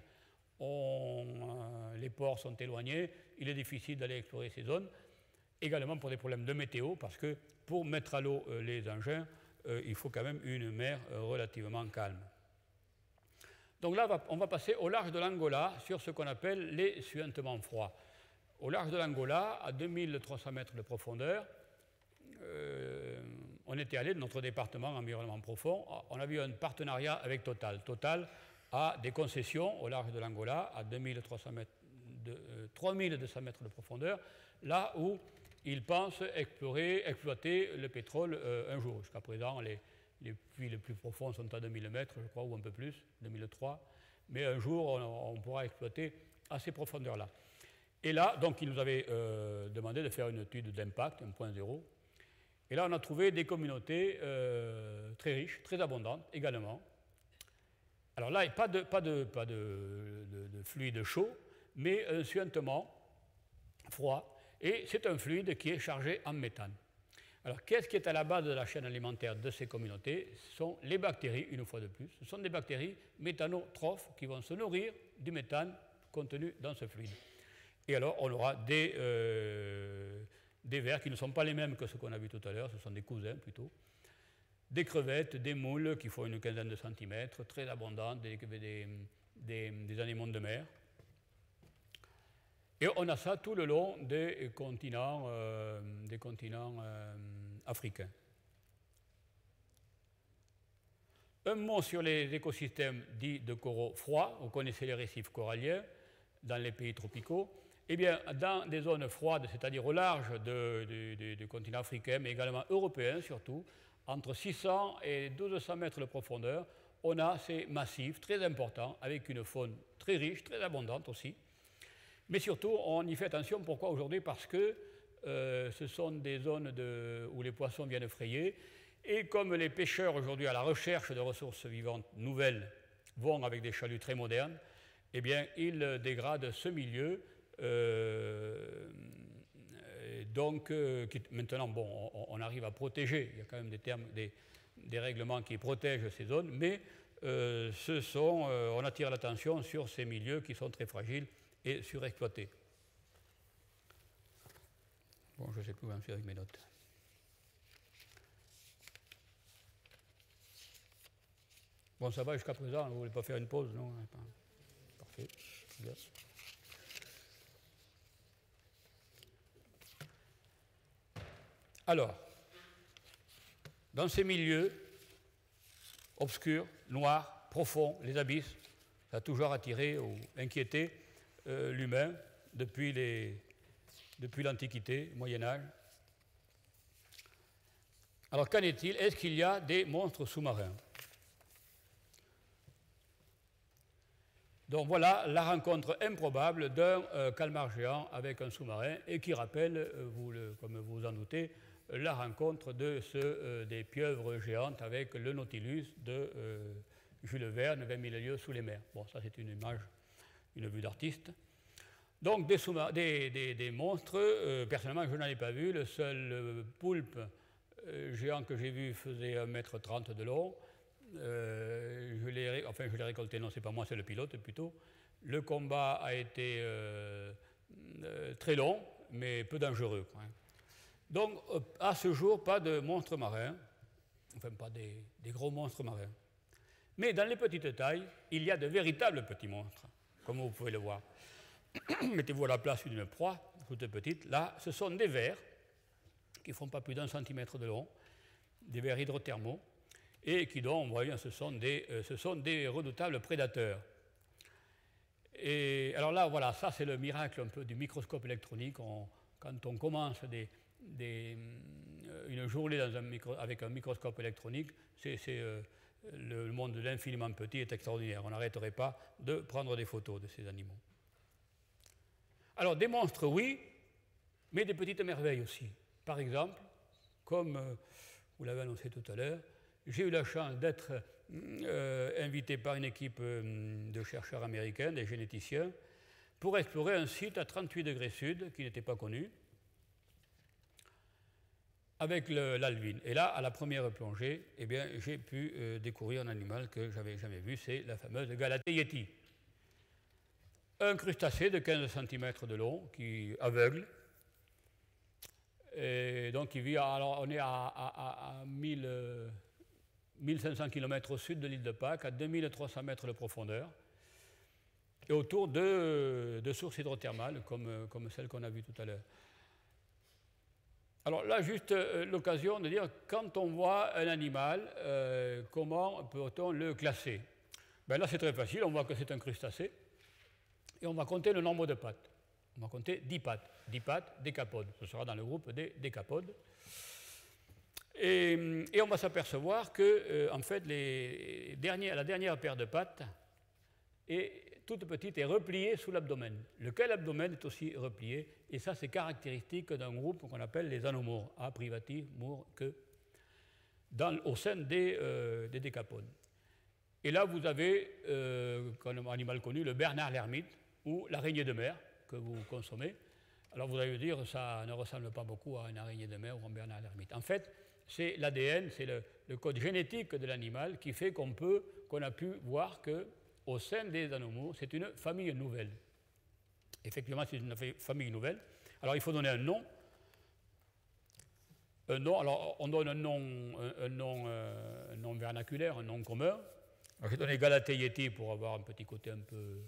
les ports sont éloignés, il est difficile d'aller explorer ces zones. Également pour des problèmes de météo, parce que pour mettre à l'eau les engins, il faut quand même une mer relativement calme. Donc là, on va passer au large de l'Angola sur ce qu'on appelle les suintements froids. Au large de l'Angola, à 2300 mètres de profondeur, on était allé de notre département environnement profond, on a vu un partenariat avec Total. Total a des concessions au large de l'Angola, à 3200 mètres de profondeur, là où ils pensent exploiter le pétrole un jour. Jusqu'à présent, les puits les plus profonds sont à 2000 mètres, je crois, ou un peu plus, 2003. Mais un jour, on pourra exploiter à ces profondeurs-là. Et là, donc, ils nous avaient demandé de faire une étude d'impact, 1.0. Et là, on a trouvé des communautés très riches, très abondantes également. Alors là, pas de fluide chaud, mais un suintement froid. Et c'est un fluide qui est chargé en méthane. Alors, qu'est-ce qui est à la base de la chaîne alimentaire de ces communautés? Ce sont les bactéries, une fois de plus. Ce sont des bactéries méthanotrophes qui vont se nourrir du méthane contenu dans ce fluide. Et alors, on aura des vers qui ne sont pas les mêmes que ceux qu'on a vus tout à l'heure, ce sont des cousins plutôt. Des crevettes, des moules qui font une quinzaine de centimètres, très abondantes, des anémones de mer. Et on a ça tout le long des continents africains. Un mot sur les écosystèmes dits de coraux froids. Vous connaissez les récifs coralliens dans les pays tropicaux. Eh bien, dans des zones froides, c'est-à-dire au large du continent africain, mais également européen surtout, entre 600 et 1200 mètres de profondeur, on a ces massifs très importants, avec une faune très riche, très abondante aussi. Mais surtout, on y fait attention. Pourquoi aujourd'hui? Parce que ce sont des zones où les poissons viennent frayer. Et comme les pêcheurs aujourd'hui à la recherche de ressources vivantes nouvelles vont avec des chaluts très modernes, eh bien, ils dégradent ce milieu. Maintenant, bon, on arrive à protéger. Il y a quand même des règlements qui protègent ces zones, mais on attire l'attention sur ces milieux qui sont très fragiles et surexploités. Bon, je ne sais plus où j'en suis avec mes notes. Bon, ça va jusqu'à présent, vous ne voulez pas faire une pause, non? Parfait. Bien. Alors, dans ces milieux obscurs, noirs, profonds, les abysses, ça a toujours attiré ou inquiété l'humain depuis l'Antiquité, le Moyen-Âge. Alors, qu'en est-il? Est-ce qu'il y a des monstres sous-marins? Donc voilà la rencontre improbable d'un calmar géant avec un sous-marin et qui rappelle, comme vous vous en doutez, la rencontre des pieuvres géantes avec le Nautilus de Jules Verne, 20 000 lieues sous les mers. Bon, ça c'est une image, une vue d'artiste. Donc des monstres, personnellement je n'en ai pas vu, le seul poulpe géant que j'ai vu faisait 1,30 m de long. Je l'ai récolté, non c'est pas moi, c'est le pilote plutôt. Le combat a été très long, mais peu dangereux, quoi. Donc, à ce jour, pas de monstres marins, enfin pas des gros monstres marins. Mais dans les petites tailles, il y a de véritables petits monstres, comme vous pouvez le voir. Mettez-vous à la place d'une proie, toute petite. Là, ce sont des vers qui ne font pas plus d'1 centimètre de long, des vers hydrothermaux, et qui, donc, vous voyez, ce sont des redoutables prédateurs. Et alors là, voilà, ça c'est le miracle un peu du microscope électronique. Quand on commence une journée avec un microscope électronique, le monde de l'infiniment petit est extraordinaire. On n'arrêterait pas de prendre des photos de ces animaux. Alors, des monstres, oui, mais des petites merveilles aussi. Par exemple, comme vous l'avez annoncé tout à l'heure, j'ai eu la chance d'être invité par une équipe de chercheurs américains, des généticiens, pour explorer un site à 38 degrés sud qui n'était pas connu, avec l'albine. Et là, à la première plongée, eh bien, j'ai pu découvrir un animal que je n'avais jamais vu, c'est la fameuse Galatée yeti. Un crustacé de 15 cm de long, qui aveugle. Et donc, il vit alors, on est à 1500 km au sud de l'île de Pâques, à 2300 mètres de profondeur, et autour de sources hydrothermales, comme celles qu'on a vues tout à l'heure. Alors là, juste l'occasion de dire, quand on voit un animal, comment peut-on le classer? Ben là, c'est très facile, on voit que c'est un crustacé, et on va compter le nombre de pattes. On va compter 10 pattes. 10 pattes, décapodes. Ce sera dans le groupe des décapodes. Et on va s'apercevoir que, en fait, la dernière paire de pattes est toute petite et repliée sous l'abdomen. Lequel abdomen est aussi replié, et ça, c'est caractéristique d'un groupe qu'on appelle les anomores, A privatif, mour, que, au sein des décapodes. Et là, vous avez, comme animal connu, le bernard l'ermite, ou l'araignée de mer, que vous consommez. Alors vous allez me dire, ça ne ressemble pas beaucoup à une araignée de mer ou un Bernard l'ermite. En fait, c'est l'ADN, c'est le code génétique de l'animal qui fait qu'on a pu voir qu'au sein des anomus, c'est une famille nouvelle. Effectivement, c'est une famille nouvelle. Alors il faut donner un nom. Alors on donne un nom vernaculaire, un nom commun. Alors j'ai donné Galatheieti pour avoir un petit côté un peu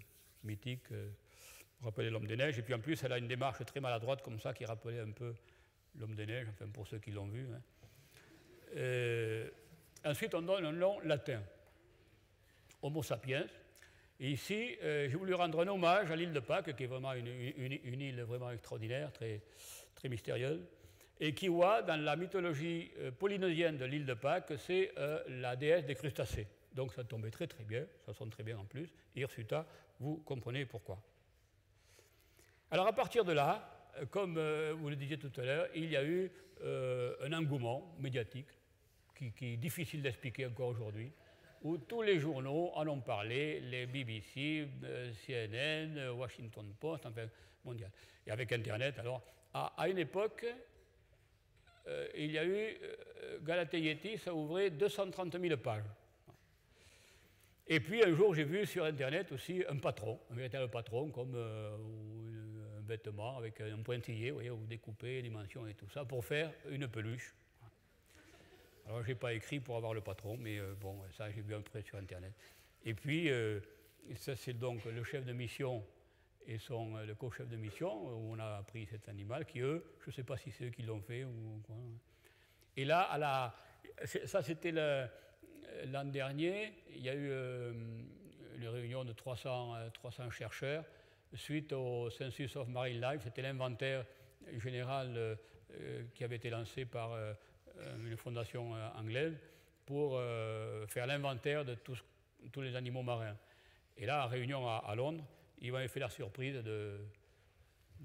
mythique, pour rappeler l'homme des neiges. Et puis en plus, elle a une démarche très maladroite comme ça qui rappelait un peu l'homme des neiges, enfin pour ceux qui l'ont vu. Ensuite, on donne un nom latin, Homo sapiens. Et ici, j'ai voulu rendre un hommage à l'île de Pâques, qui est vraiment une île vraiment extraordinaire, très, très mystérieuse, et qui voit dans la mythologie polynésienne de l'île de Pâques, c'est la déesse des crustacés. Donc ça tombait très très bien, ça sonne très bien en plus. Hirsuta, vous comprenez pourquoi. Alors à partir de là, comme vous le disiez tout à l'heure, il y a eu un engouement médiatique qui est difficile d'expliquer encore aujourd'hui, où tous les journaux en ont parlé, les BBC, CNN, Washington Post, enfin mondial. Et avec Internet, alors, à une époque, il y a eu Galatheieti, ça ouvrait 230 000 pages. Et puis un jour, j'ai vu sur Internet aussi un patron, un véritable patron, comme un vêtement avec un pointillé, vous voyez, où vous découpez les dimensions et tout ça, pour faire une peluche. Alors, je n'ai pas écrit pour avoir le patron, mais bon, ça, j'ai vu un près sur Internet. Et puis, ça, c'est donc le chef de mission et le co-chef de mission, où on a pris cet animal, qui, eux, je ne sais pas si c'est eux qui l'ont fait ou quoi. Et là, ça, c'était l'an dernier, il y a eu une réunion de 300 chercheurs suite au Census of Marine Life. C'était l'inventaire général qui avait été lancé par une fondation anglaise pour faire l'inventaire de tous les animaux marins. Et là, en réunion à Londres, ils m'avaient fait la surprise de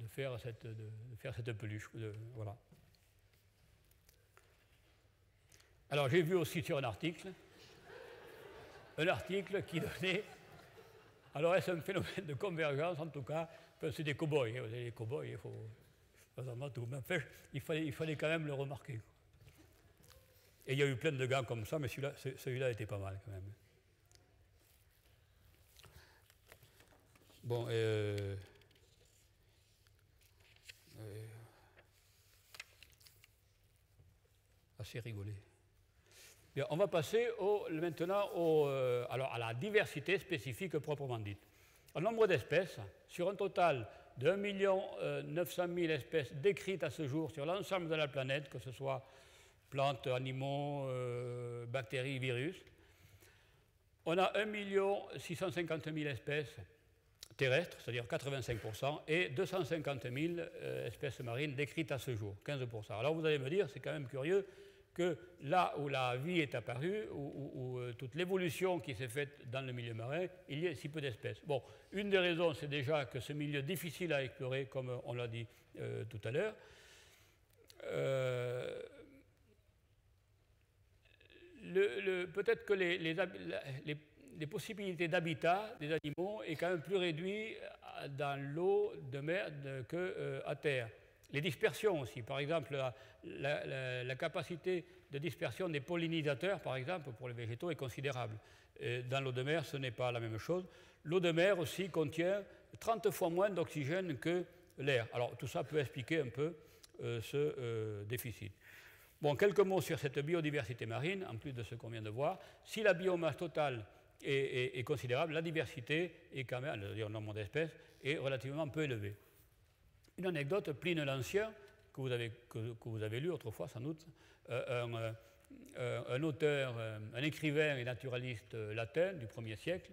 faire cette peluche. Voilà. Alors, j'ai vu aussi sur un article qui donnait... Alors, est-ce un phénomène de convergence, en tout cas, c'est des cow-boys. Vous avez les cow-boys, il faut... tout. Mais enfin, il fallait quand même le remarquer. Et il y a eu plein de gars comme ça, mais celui-là était pas mal quand même. Bon, assez rigolé. Bien, on va passer maintenant à la diversité spécifique proprement dite. Un nombre d'espèces, sur un total de 1 900 000 espèces décrites à ce jour sur l'ensemble de la planète, que ce soit plantes, animaux, bactéries, virus. On a 1 650 000 espèces terrestres, c'est-à-dire 85%, et 250 000 espèces marines décrites à ce jour, 15%. Alors vous allez me dire, c'est quand même curieux que là où la vie est apparue, où toute l'évolution qui s'est faite dans le milieu marin, il y ait si peu d'espèces. Bon, une des raisons, c'est déjà que ce milieu est difficile à explorer, comme on l'a dit tout à l'heure. Peut-être que les possibilités d'habitat des animaux est quand même plus réduite dans l'eau de mer qu'à terre. Les dispersions aussi, par exemple, la capacité de dispersion des pollinisateurs, par exemple, pour les végétaux est considérable. Dans l'eau de mer, ce n'est pas la même chose. L'eau de mer aussi contient 30 fois moins d'oxygène que l'air. Alors tout ça peut expliquer un peu ce déficit. Bon, quelques mots sur cette biodiversité marine, en plus de ce qu'on vient de voir. Si la biomasse totale est considérable, la diversité est quand même, c'est-à-dire le nombre d'espèces, est relativement peu élevé. Une anecdote, Pline l'Ancien, que vous avez lu autrefois sans doute, un auteur, un écrivain et naturaliste latin du 1er siècle,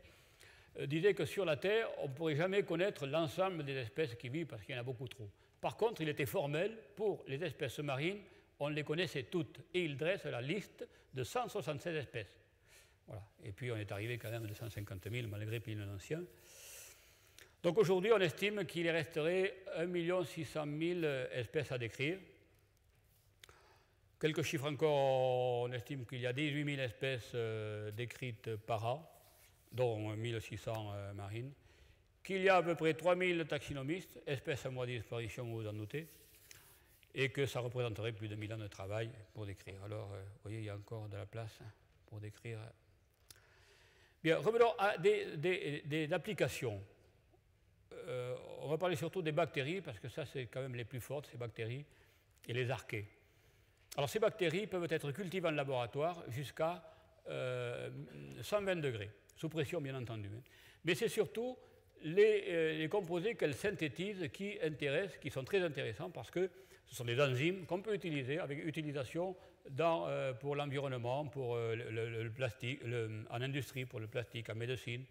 disait que sur la Terre, on ne pourrait jamais connaître l'ensemble des espèces qui vivent parce qu'il y en a beaucoup trop. Par contre, il était formel, pour les espèces marines, on les connaissait toutes, et il dresse la liste de 176 espèces. Voilà. Et puis on est arrivé quand même à 250 000 malgré Pline l'Ancien. Donc aujourd'hui, on estime qu'il resterait 1 600 000 espèces à décrire. Quelques chiffres encore, on estime qu'il y a 18 000 espèces décrites par an, dont 1 600 marines. qu'il y a à peu près 3000 taxinomistes, espèces en voie de disparition, vous vous en doutez, et que ça représenterait plus de 1000 ans de travail pour décrire. Alors, vous voyez, il y a encore de la place pour décrire. Bien, revenons à des applications. On va parler surtout des bactéries, parce que ça, c'est quand même les plus fortes, ces bactéries, et les archées. Alors, ces bactéries peuvent être cultivées en laboratoire jusqu'à 120 degrés, sous pression, bien entendu. Mais c'est surtout les composés qu'elles synthétisent qui intéressent, qui sont très intéressants, parce que ce sont des enzymes qu'on peut utiliser avec utilisation pour l'environnement, pour le plastique, en industrie, pour le plastique, en médecine,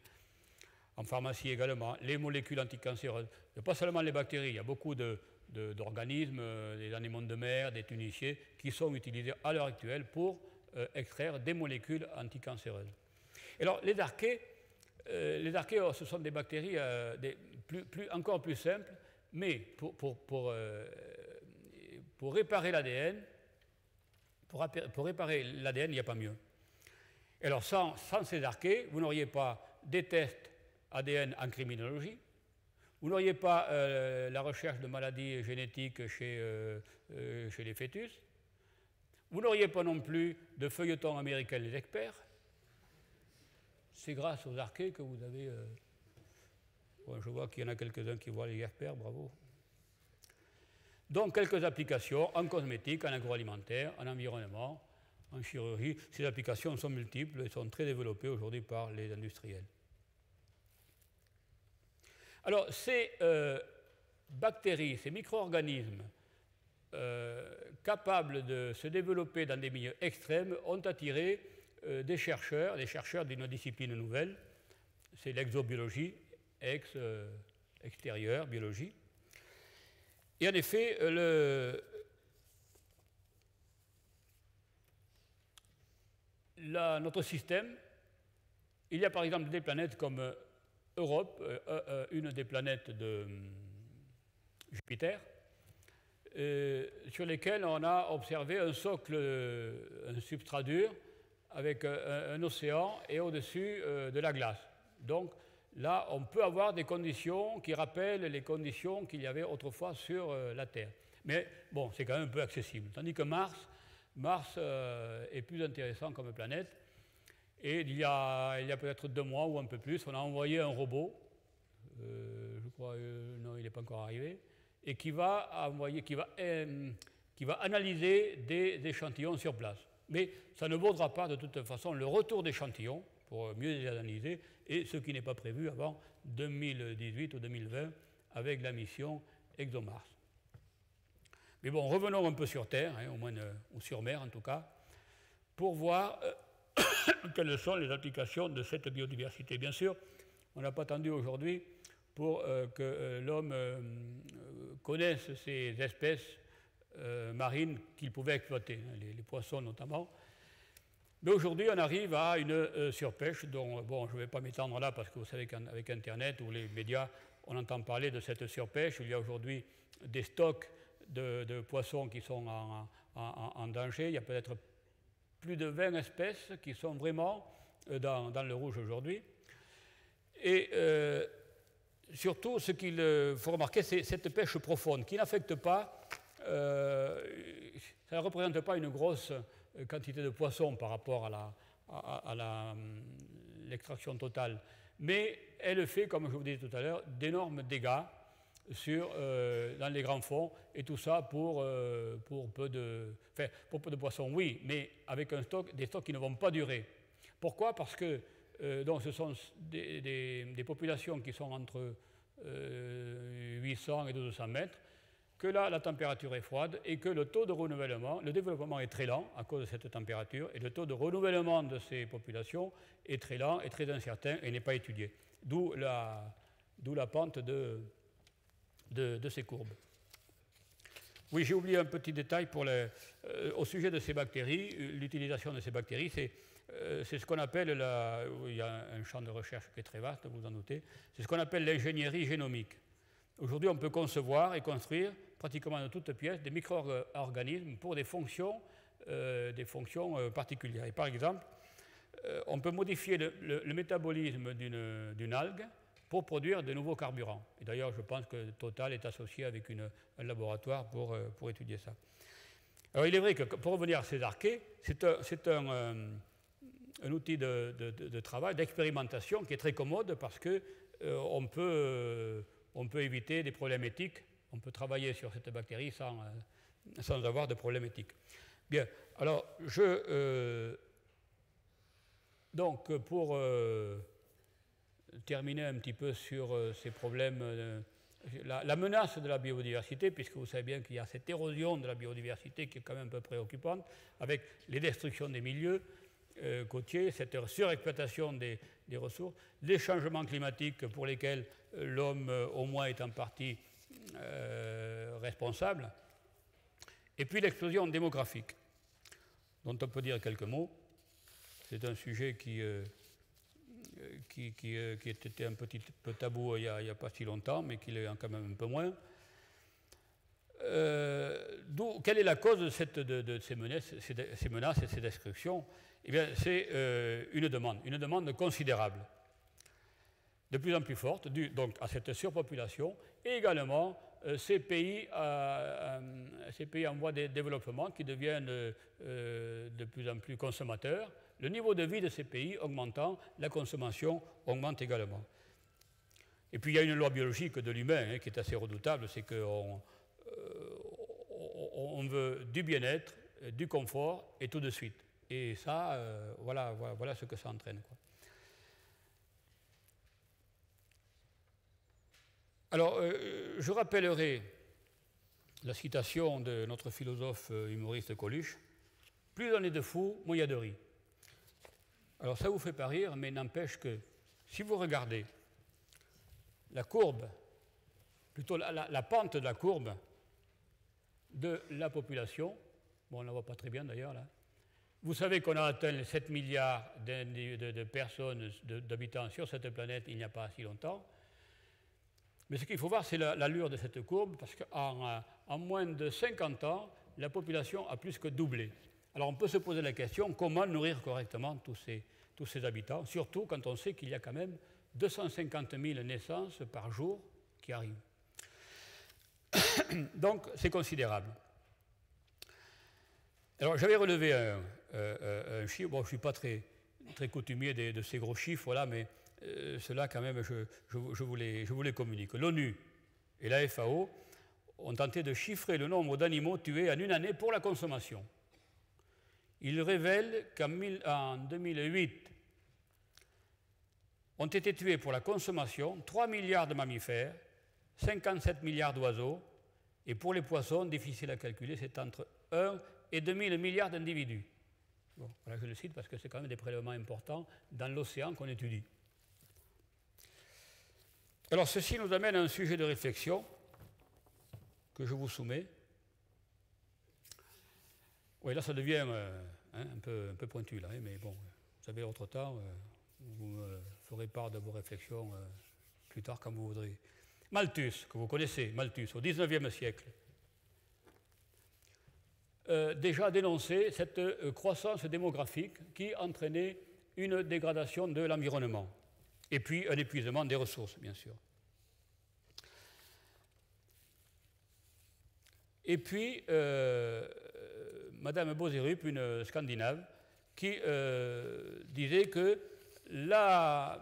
en pharmacie également, les molécules anticancéreuses. Il n'y a pas seulement les bactéries, il y a beaucoup d'organismes, des anémones de mer, des tuniciers, qui sont utilisés à l'heure actuelle pour extraire des molécules anticancéreuses. Et alors, les archées, ce sont des bactéries encore plus simples, mais pour réparer l'ADN, il n'y a pas mieux. Et alors, sans ces archées, vous n'auriez pas des tests ADN en criminologie, vous n'auriez pas la recherche de maladies génétiques chez les fœtus, vous n'auriez pas non plus de feuilleton américain Les Experts. C'est grâce aux archées que vous avez... Bon, je vois qu'il y en a quelques-uns qui voient Les Experts, bravo. Donc, quelques applications en cosmétique, en agroalimentaire, en environnement, en chirurgie. Ces applications sont multiples et sont très développées aujourd'hui par les industriels. Alors, ces bactéries, ces micro-organismes capables de se développer dans des milieux extrêmes ont attiré des chercheurs d'une discipline nouvelle, c'est l'exobiologie, extérieure, biologie. Et en effet, notre système, il y a par exemple des planètes comme Europe, une des planètes de Jupiter, sur lesquelles on a observé un socle, un substrat dur, avec un océan et au-dessus de la glace. Donc là, on peut avoir des conditions qui rappellent les conditions qu'il y avait autrefois sur la Terre. Mais bon, c'est quand même un peu accessible. Tandis que Mars est plus intéressant comme planète. Et il y a peut-être 2 mois ou un peu plus, on a envoyé un robot, je crois, non, il n'est pas encore arrivé, et qui va analyser des échantillons sur place. Mais ça ne vaudra pas de toute façon le retour d'échantillons pour mieux les analyser, et ce qui n'est pas prévu avant 2018 ou 2020 avec la mission ExoMars. Mais bon, revenons un peu sur Terre, au moins, ou sur mer en tout cas, pour voir quelles sont les applications de cette biodiversité. Bien sûr, on n'a pas attendu aujourd'hui pour que l'homme connaisse ces espèces marines qu'il pouvait exploiter, les poissons notamment. Mais aujourd'hui, on arrive à une surpêche dont, bon, je ne vais pas m'étendre là parce que vous savez qu'avec Internet ou les médias, on entend parler de cette surpêche. Il y a aujourd'hui des stocks de poissons qui sont en danger. Il y a peut-être plus de 20 espèces qui sont vraiment dans le rouge aujourd'hui. Et surtout, ce qu'il faut remarquer, c'est cette pêche profonde qui n'affecte pas, ça ne représente pas une grosse quantité de poissons par rapport à l'extraction totale, mais elle fait, comme je vous disais tout à l'heure, d'énormes dégâts dans les grands fonds, et tout ça pour peu de poissons, oui, mais avec des stocks qui ne vont pas durer. Pourquoi? Parce que donc ce sont des populations qui sont entre 800 et 1200 mètres, que là, la température est froide et que le taux de renouvellement, le développement est très lent à cause de cette température, et le taux de renouvellement de ces populations est très lent et très incertain et n'est pas étudié. D'où la pente de ces courbes. Oui, j'ai oublié un petit détail au sujet de ces bactéries, l'utilisation de ces bactéries, c'est ce qu'on appelle, il y a un champ de recherche qui est très vaste, vous en doutez, c'est ce qu'on appelle l'ingénierie génomique. Aujourd'hui, on peut concevoir et construire pratiquement de toutes pièces des micro-organismes pour des fonctions particulières. Et par exemple, on peut modifier le métabolisme d'une algue pour produire de nouveaux carburants. Et d'ailleurs, je pense que Total est associé avec un laboratoire pour étudier ça. Alors, il est vrai que, pour revenir à ces archées, c'est un outil de travail, d'expérimentation qui est très commode parce qu'on peut éviter des problèmes éthiques. On peut travailler sur cette bactérie sans avoir de problème éthique. Bien, alors, donc, pour terminer un petit peu sur ces problèmes, la menace de la biodiversité, puisque vous savez bien qu'il y a cette érosion de la biodiversité qui est quand même un peu préoccupante, avec les destructions des milieux côtiers, cette surexploitation des ressources, les changements climatiques pour lesquels l'homme, au moins, est en partie responsable, et puis l'explosion démographique, dont on peut dire quelques mots. C'est un sujet qui était un petit peu tabou il n'y a pas si longtemps, mais qui l'est quand même un peu moins. Quelle est la cause de ces menaces et ces destructions? Eh bien, c'est une demande considérable, de plus en plus forte, due donc à cette surpopulation, et également ces pays en voie de développement qui deviennent de plus en plus consommateurs. Le niveau de vie de ces pays augmentant, la consommation augmente également. Et puis il y a une loi biologique de l'humain qui est assez redoutable, c'est qu'on veut du bien-être, du confort et tout de suite. Et ça, voilà ce que ça entraîne, quoi. Alors, je rappellerai la citation de notre philosophe humoriste Coluche: « Plus on est de fous, moins il y a de riz ». Alors, ça vous fait pas rire, mais n'empêche que si vous regardez la courbe, plutôt la pente de la courbe de la population, bon, on ne la voit pas très bien d'ailleurs là, vous savez qu'on a atteint les 7 milliards de personnes, d'habitants sur cette planète il n'y a pas si longtemps. Mais ce qu'il faut voir, c'est l'allure de cette courbe, parce qu'en moins de 50 ans, la population a plus que doublé. Alors on peut se poser la question, comment nourrir correctement tous ces habitants, surtout quand on sait qu'il y a quand même 250 000 naissances par jour qui arrivent. Donc c'est considérable. Alors j'avais relevé un chiffre, bon je ne suis pas très coutumier de ces gros chiffres-là, mais cela quand même je vous les communique. L'ONU et la FAO ont tenté de chiffrer le nombre d'animaux tués en une année pour la consommation. Ils révèlent qu'en 2008, ont été tués pour la consommation 3 milliards de mammifères, 57 milliards d'oiseaux, et pour les poissons, difficile à calculer, c'est entre 1 et 2000 milliards d'individus. Bon, voilà, je le cite parce que c'est quand même des prélèvements importants dans l'océan qu'on étudie. Alors, ceci nous amène à un sujet de réflexion que je vous soumets. Oui, là, ça devient un peu pointu, là, mais bon, vous avez votre temps, vous me ferez part de vos réflexions plus tard quand vous voudrez. Malthus, que vous connaissez, Malthus, au XIXe siècle, déjà dénoncé cette croissance démographique qui entraînait une dégradation de l'environnement et puis un épuisement des ressources, bien sûr. Et puis, Madame Boserup, une Scandinave, qui disait que la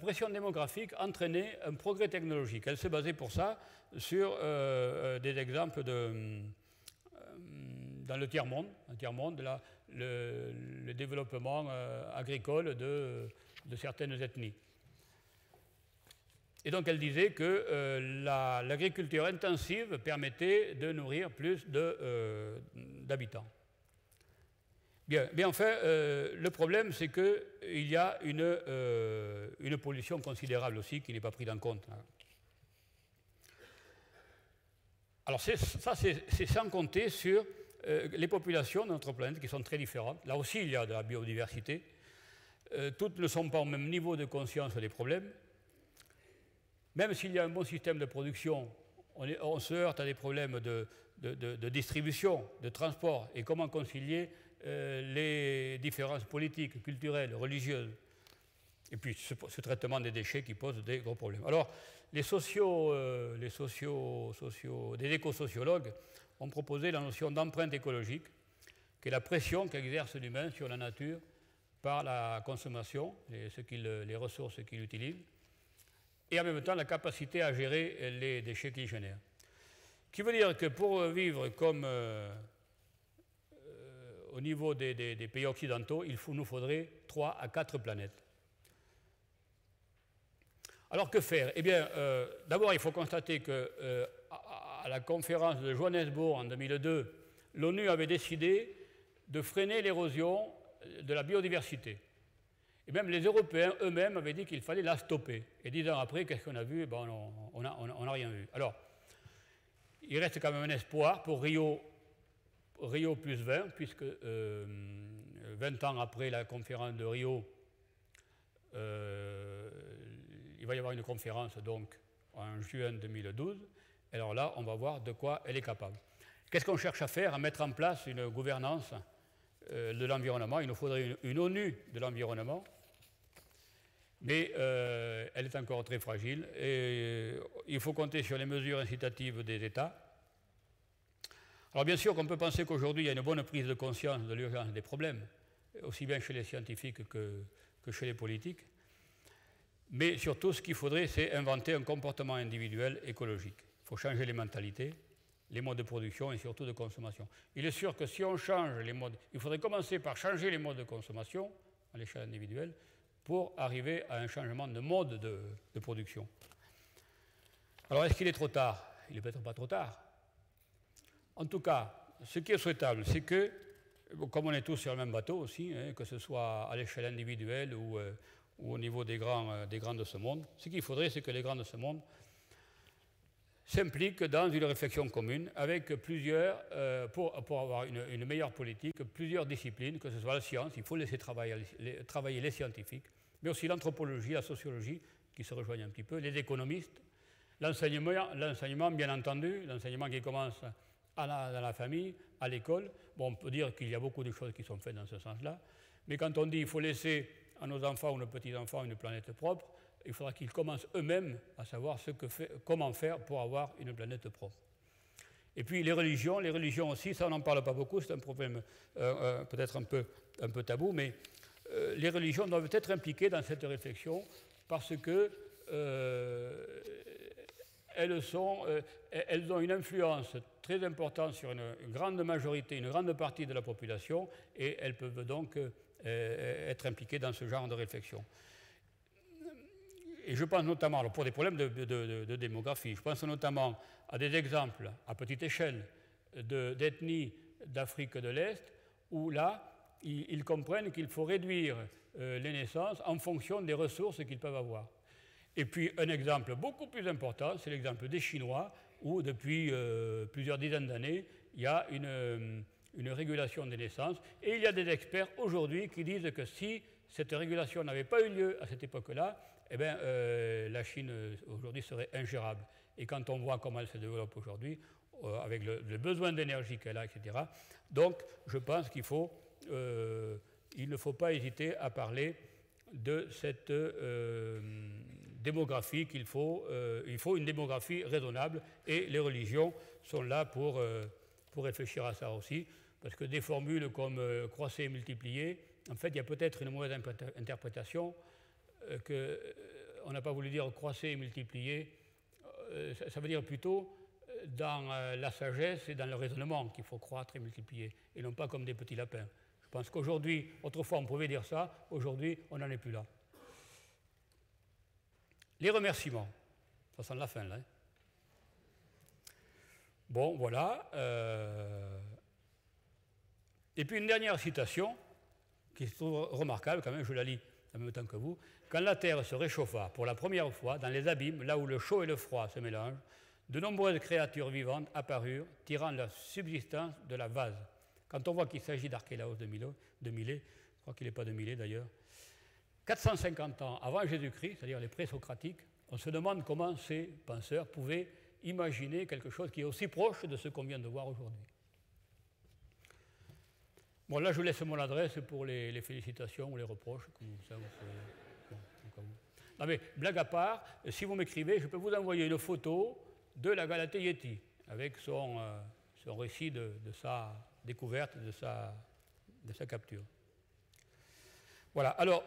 pression démographique entraînait un progrès technologique. Elle se basait pour ça sur des exemples dans le tiers-monde, le développement agricole de certaines ethnies. Et donc elle disait que l'agriculture intensive permettait de nourrir plus d'habitants. Bien, mais enfin, le problème, c'est qu'il y a une pollution considérable aussi qui n'est pas prise en compte. Alors ça, c'est sans compter sur les populations de notre planète qui sont très différentes. Là aussi, il y a de la biodiversité. Toutes ne sont pas au même niveau de conscience des problèmes. Même s'il y a un bon système de production, on se heurte à des problèmes de distribution, de transport, et comment concilier les différences politiques, culturelles, religieuses. Et puis ce traitement des déchets qui pose des gros problèmes. Alors, des écosociologues ont proposé la notion d'empreinte écologique, qui est la pression qu'exerce l'humain sur la nature par la consommation, les ressources qu'il utilise, et en même temps la capacité à gérer les déchets qu'il génère. Ce qui veut dire que pour vivre comme au niveau des pays occidentaux, nous faudrait 3 à 4 planètes. Alors que faire? Eh bien, d'abord, il faut constater qu'à la conférence de Johannesburg en 2002, l'ONU avait décidé de freiner l'érosion de la biodiversité. Et même les Européens eux-mêmes avaient dit qu'il fallait la stopper. Et 10 ans après, qu'est-ce qu'on a vu? Ben, on n'a rien vu. Alors, il reste quand même un espoir pour Rio plus 20, puisque 20 ans après la conférence de Rio, il va y avoir une conférence donc en juin 2012. Alors là, on va voir de quoi elle est capable. Qu'est-ce qu'on cherche à faire? À mettre en place une gouvernance de l'environnement. Il nous faudrait une ONU de l'environnement, mais elle est encore très fragile et il faut compter sur les mesures incitatives des États. Alors bien sûr qu'on peut penser qu'aujourd'hui il y a une bonne prise de conscience de l'urgence des problèmes, aussi bien chez les scientifiques que chez les politiques, mais surtout ce qu'il faudrait c'est inventer un comportement individuel écologique. Il faut changer les mentalités, les modes de production et surtout de consommation. Il est sûr que si on change les modes, il faudrait commencer par changer les modes de consommation à l'échelle individuelle pour arriver à un changement de mode de production. Alors est-ce qu'il est trop tard? Il n'est peut-être pas trop tard. En tout cas, ce qui est souhaitable, c'est que, comme on est tous sur le même bateau aussi, hein, que ce soit à l'échelle individuelle ou au niveau des grands de ce monde, ce qu'il faudrait, c'est que les grands de ce monde s'impliquent dans une réflexion commune avec plusieurs, pour avoir une meilleure politique, plusieurs disciplines, que ce soit la science, il faut laisser travailler les scientifiques, mais aussi l'anthropologie, la sociologie, qui se rejoignent un petit peu, les économistes, l'enseignement bien entendu, l'enseignement qui commence dans la famille, à l'école. Bon, on peut dire qu'il y a beaucoup de choses qui sont faites dans ce sens-là, mais quand on dit qu'il faut laisser à nos enfants ou nos petits-enfants une planète propre, il faudra qu'ils commencent eux-mêmes à savoir comment faire pour avoir une planète propre. Et puis les religions aussi, ça on n'en parle pas beaucoup, c'est un problème peut-être un peu tabou, mais les religions doivent être impliquées dans cette réflexion parce que elles ont une influence très importante sur une grande majorité, une grande partie de la population, et elles peuvent donc être impliquées dans ce genre de réflexion. Et je pense notamment, alors pour des problèmes de démographie, je pense notamment à des exemples à petite échelle d'ethnies d'Afrique de l'Est, où là, ils comprennent qu'il faut réduire les naissances en fonction des ressources qu'ils peuvent avoir. Et puis un exemple beaucoup plus important, c'est l'exemple des Chinois, où depuis plusieurs dizaines d'années, il y a une régulation des naissances. Et il y a des experts aujourd'hui qui disent que si cette régulation n'avait pas eu lieu à cette époque-là, eh bien, la Chine aujourd'hui serait ingérable. Et quand on voit comment elle se développe aujourd'hui, avec le besoin d'énergie qu'elle a, etc., donc je pense qu'il ne faut pas hésiter à parler de cette démographie il faut une démographie raisonnable, et les religions sont là pour réfléchir à ça aussi, parce que des formules comme croisser et multiplier, en fait, il y a peut-être une mauvaise interprétation qu'on n'a pas voulu dire croisser et multiplier. Ça veut dire plutôt dans la sagesse et dans le raisonnement qu'il faut croître et multiplier, et non pas comme des petits lapins. Je pense qu'aujourd'hui, autrefois on pouvait dire ça, aujourd'hui on n'en est plus là. Les remerciements, ça sent la fin là. Hein. Bon, voilà. Et puis une dernière citation qui se trouve remarquable quand même, je la lis en même temps que vous. Quand la Terre se réchauffa pour la première fois dans les abîmes, là où le chaud et le froid se mélangent, de nombreuses créatures vivantes apparurent, tirant leur subsistance de la vase. Quand on voit qu'il s'agit d'Archélaos de Milet, je crois qu'il n'est pas de Milet d'ailleurs, 450 ans avant Jésus-Christ, c'est-à-dire les présocratiques, on se demande comment ces penseurs pouvaient imaginer quelque chose qui est aussi proche de ce qu'on vient de voir aujourd'hui. Bon, là, je laisse mon adresse pour les félicitations ou les reproches, comme ça vous pouvez Ah mais, blague à part, si vous m'écrivez, je peux vous envoyer une photo de la Galatée Yeti, avec son récit de sa découverte, de sa capture. Voilà, alors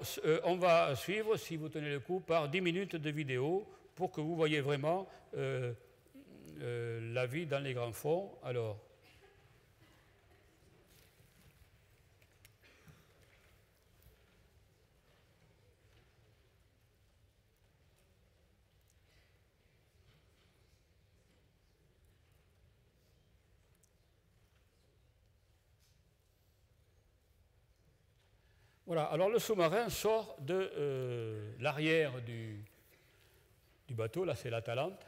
on va suivre, si vous tenez le coup, par 10 minutes de vidéo pour que vous voyez vraiment la vie dans les grands fonds. Alors, voilà, alors le sous-marin sort de l'arrière du bateau, là c'est l'Atalante.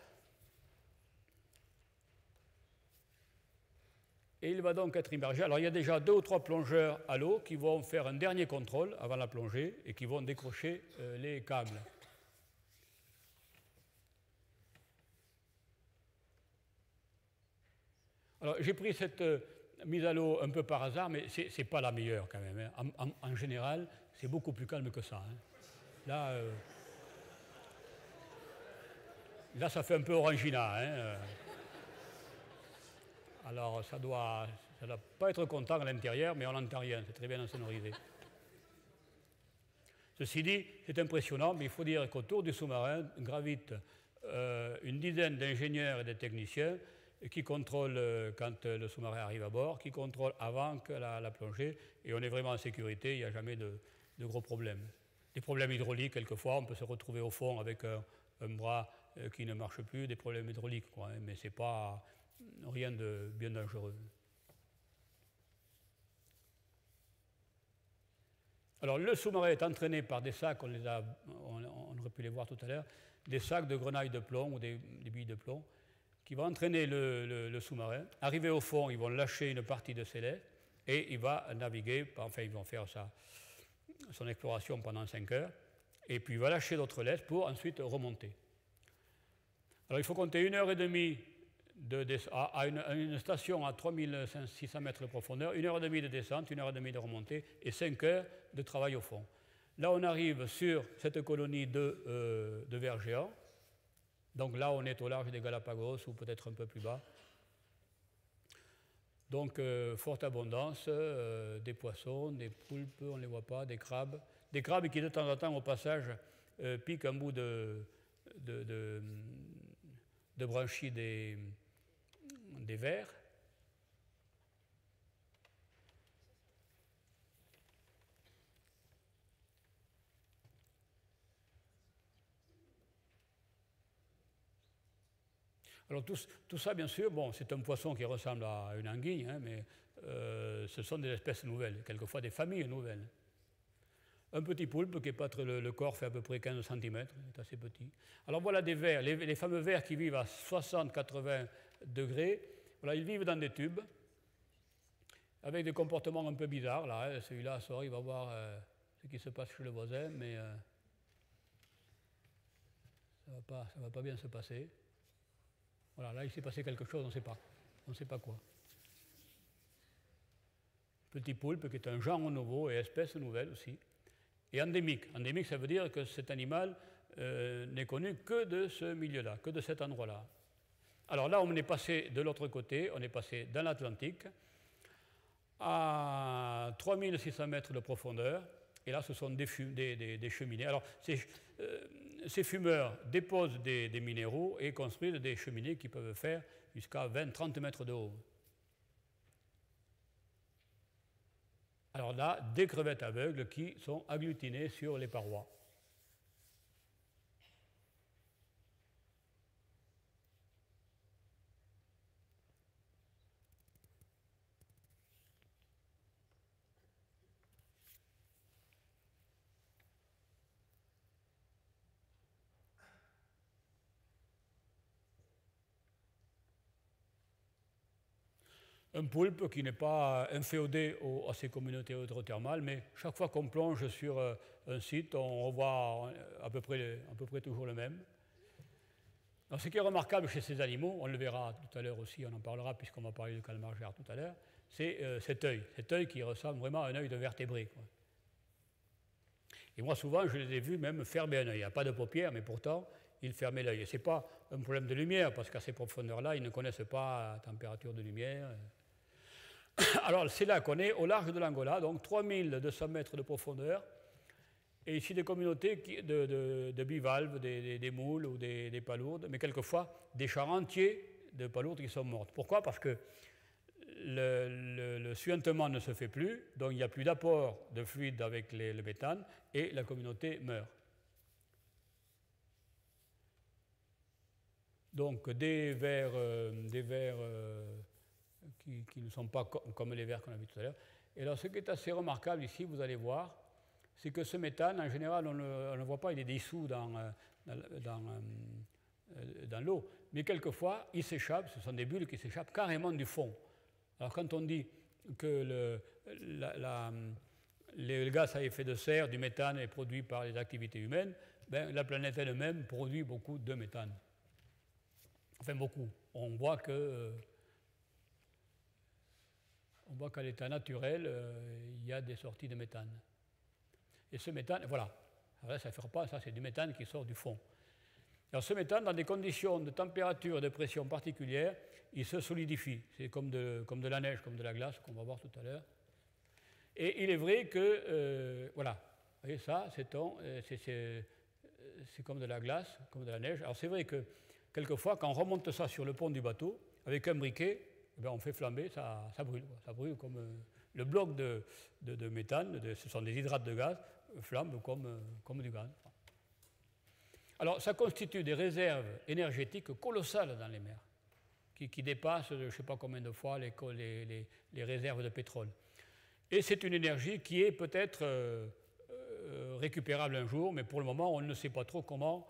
Et il va donc être immergé. Alors il y a déjà 2 ou 3 plongeurs à l'eau qui vont faire un dernier contrôle avant la plongée et qui vont décrocher les câbles. Alors j'ai pris cette mise à l'eau un peu par hasard, mais ce n'est pas la meilleure quand même. Hein. En général, c'est beaucoup plus calme que ça. Hein. Là, ça fait un peu orangina. Hein. Alors, ça doit pas être content à l'intérieur, mais on n'entend rien, c'est très bien insonorisé. Ceci dit, c'est impressionnant, mais il faut dire qu'autour du sous-marin gravitent une dizaine d'ingénieurs et de techniciens qui contrôlent quand le sous-marin arrive à bord, qui contrôlent avant que la plongée, et on est vraiment en sécurité, il n'y a jamais de gros problèmes. Des problèmes hydrauliques, quelquefois, on peut se retrouver au fond avec un bras qui ne marche plus, des problèmes hydrauliques, quoi, hein, mais ce n'est pas rien de bien dangereux. Alors le sous-marin est entraîné par des sacs, on aurait pu les voir tout à l'heure, des sacs de grenailles de plomb ou des billes de plomb, qui vont entraîner le sous-marin. Arrivé au fond, ils vont lâcher une partie de ses laits et il va naviguer, enfin ils vont faire son exploration pendant 5 heures, et puis il va lâcher d'autres laits pour ensuite remonter. Alors il faut compter 1h30 à une station à 3600 mètres de profondeur, 1h30 de descente, 1h30 de remontée et 5 heures de travail au fond. Là, on arrive sur cette colonie de vers géants. Donc là, on est au large des Galapagos ou peut-être un peu plus bas. Donc, forte abondance, des poissons, des poulpes, on ne les voit pas, des crabes qui de temps en temps, au passage, piquent un bout de branchies des vers. Alors tout ça, bien sûr, bon, c'est un poisson qui ressemble à une anguille, hein, mais ce sont des espèces nouvelles, quelquefois des familles nouvelles. Un petit poulpe qui est pas très, le corps fait à peu près 15 cm, il est assez petit. Alors voilà des vers, les fameux vers qui vivent à 60-80 degrés. Voilà, ils vivent dans des tubes, avec des comportements un peu bizarres. Là, hein, celui-là sort, il va voir ce qui se passe chez le voisin, mais ça va pas bien se passer. Voilà, là il s'est passé quelque chose, on ne sait pas quoi. Petit poulpe qui est un genre nouveau et espèce nouvelle aussi. Et endémique. Endémique, ça veut dire que cet animal n'est connu que de ce milieu-là, que de cet endroit-là. Alors là, on est passé de l'autre côté, on est passé dans l'Atlantique, à 3600 mètres de profondeur, et là, ce sont des cheminées. Alors, ces fumeurs déposent des minéraux et construisent des cheminées qui peuvent faire jusqu'à 20-30 mètres de haut. Alors là, des crevettes aveugles qui sont agglutinées sur les parois. Un poulpe qui n'est pas inféodé à ces communautés hydrothermales, mais chaque fois qu'on plonge sur un site, on revoit à peu près toujours le même. Alors, ce qui est remarquable chez ces animaux, on le verra tout à l'heure aussi, on en parlera puisqu'on va parler du calmar-gère tout à l'heure, c'est cet œil qui ressemble vraiment à un œil de vertébré, quoi. Et moi, souvent, je les ai vus même fermer un œil. Il n'y a pas de paupières, mais pourtant, ils fermaient l'œil. Et ce n'est pas un problème de lumière, parce qu'à ces profondeurs-là, ils ne connaissent pas la température de lumière. Alors, c'est là qu'on est au large de l'Angola, donc 3200 mètres de profondeur. Et ici, des communautés de bivalves, des moules ou des palourdes, mais quelquefois des champs entiers de palourdes qui sont mortes. Pourquoi? Parce que le suintement ne se fait plus, donc il n'y a plus d'apport de fluide avec le méthane, et la communauté meurt. Donc des vers qui ne sont pas comme les vers qu'on a vus tout à l'heure. Et alors ce qui est assez remarquable ici, vous allez voir, c'est que ce méthane, en général, on ne le voit pas, il est dissous dans l'eau, mais quelquefois, il s'échappe, ce sont des bulles qui s'échappent carrément du fond. Alors quand on dit que le gaz à effet de serre du méthane est produit par les activités humaines, ben, la planète elle-même produit beaucoup de méthane. Enfin beaucoup. On voit qu'à l'état naturel, il y a des sorties de méthane. Et ce méthane, voilà, alors ça ne fait pas, ça c'est du méthane qui sort du fond. Alors ce méthane, dans des conditions de température et de pression particulières, il se solidifie. C'est comme de la neige, comme de la glace, qu'on va voir tout à l'heure. Et il est vrai que, voilà, vous voyez ça, c'est comme de la glace, comme de la neige. Alors c'est vrai que quelquefois, quand on remonte ça sur le pont du bateau, avec un briquet, eh bien, on fait flamber, ça brûle. Ça brûle comme le bloc de méthane, ce sont des hydrates de gaz, flambe comme du gaz. Alors, ça constitue des réserves énergétiques colossales dans les mers, qui dépassent, je ne sais pas combien de fois, les réserves de pétrole. Et c'est une énergie qui est peut-être récupérable un jour, mais pour le moment, on ne sait pas trop comment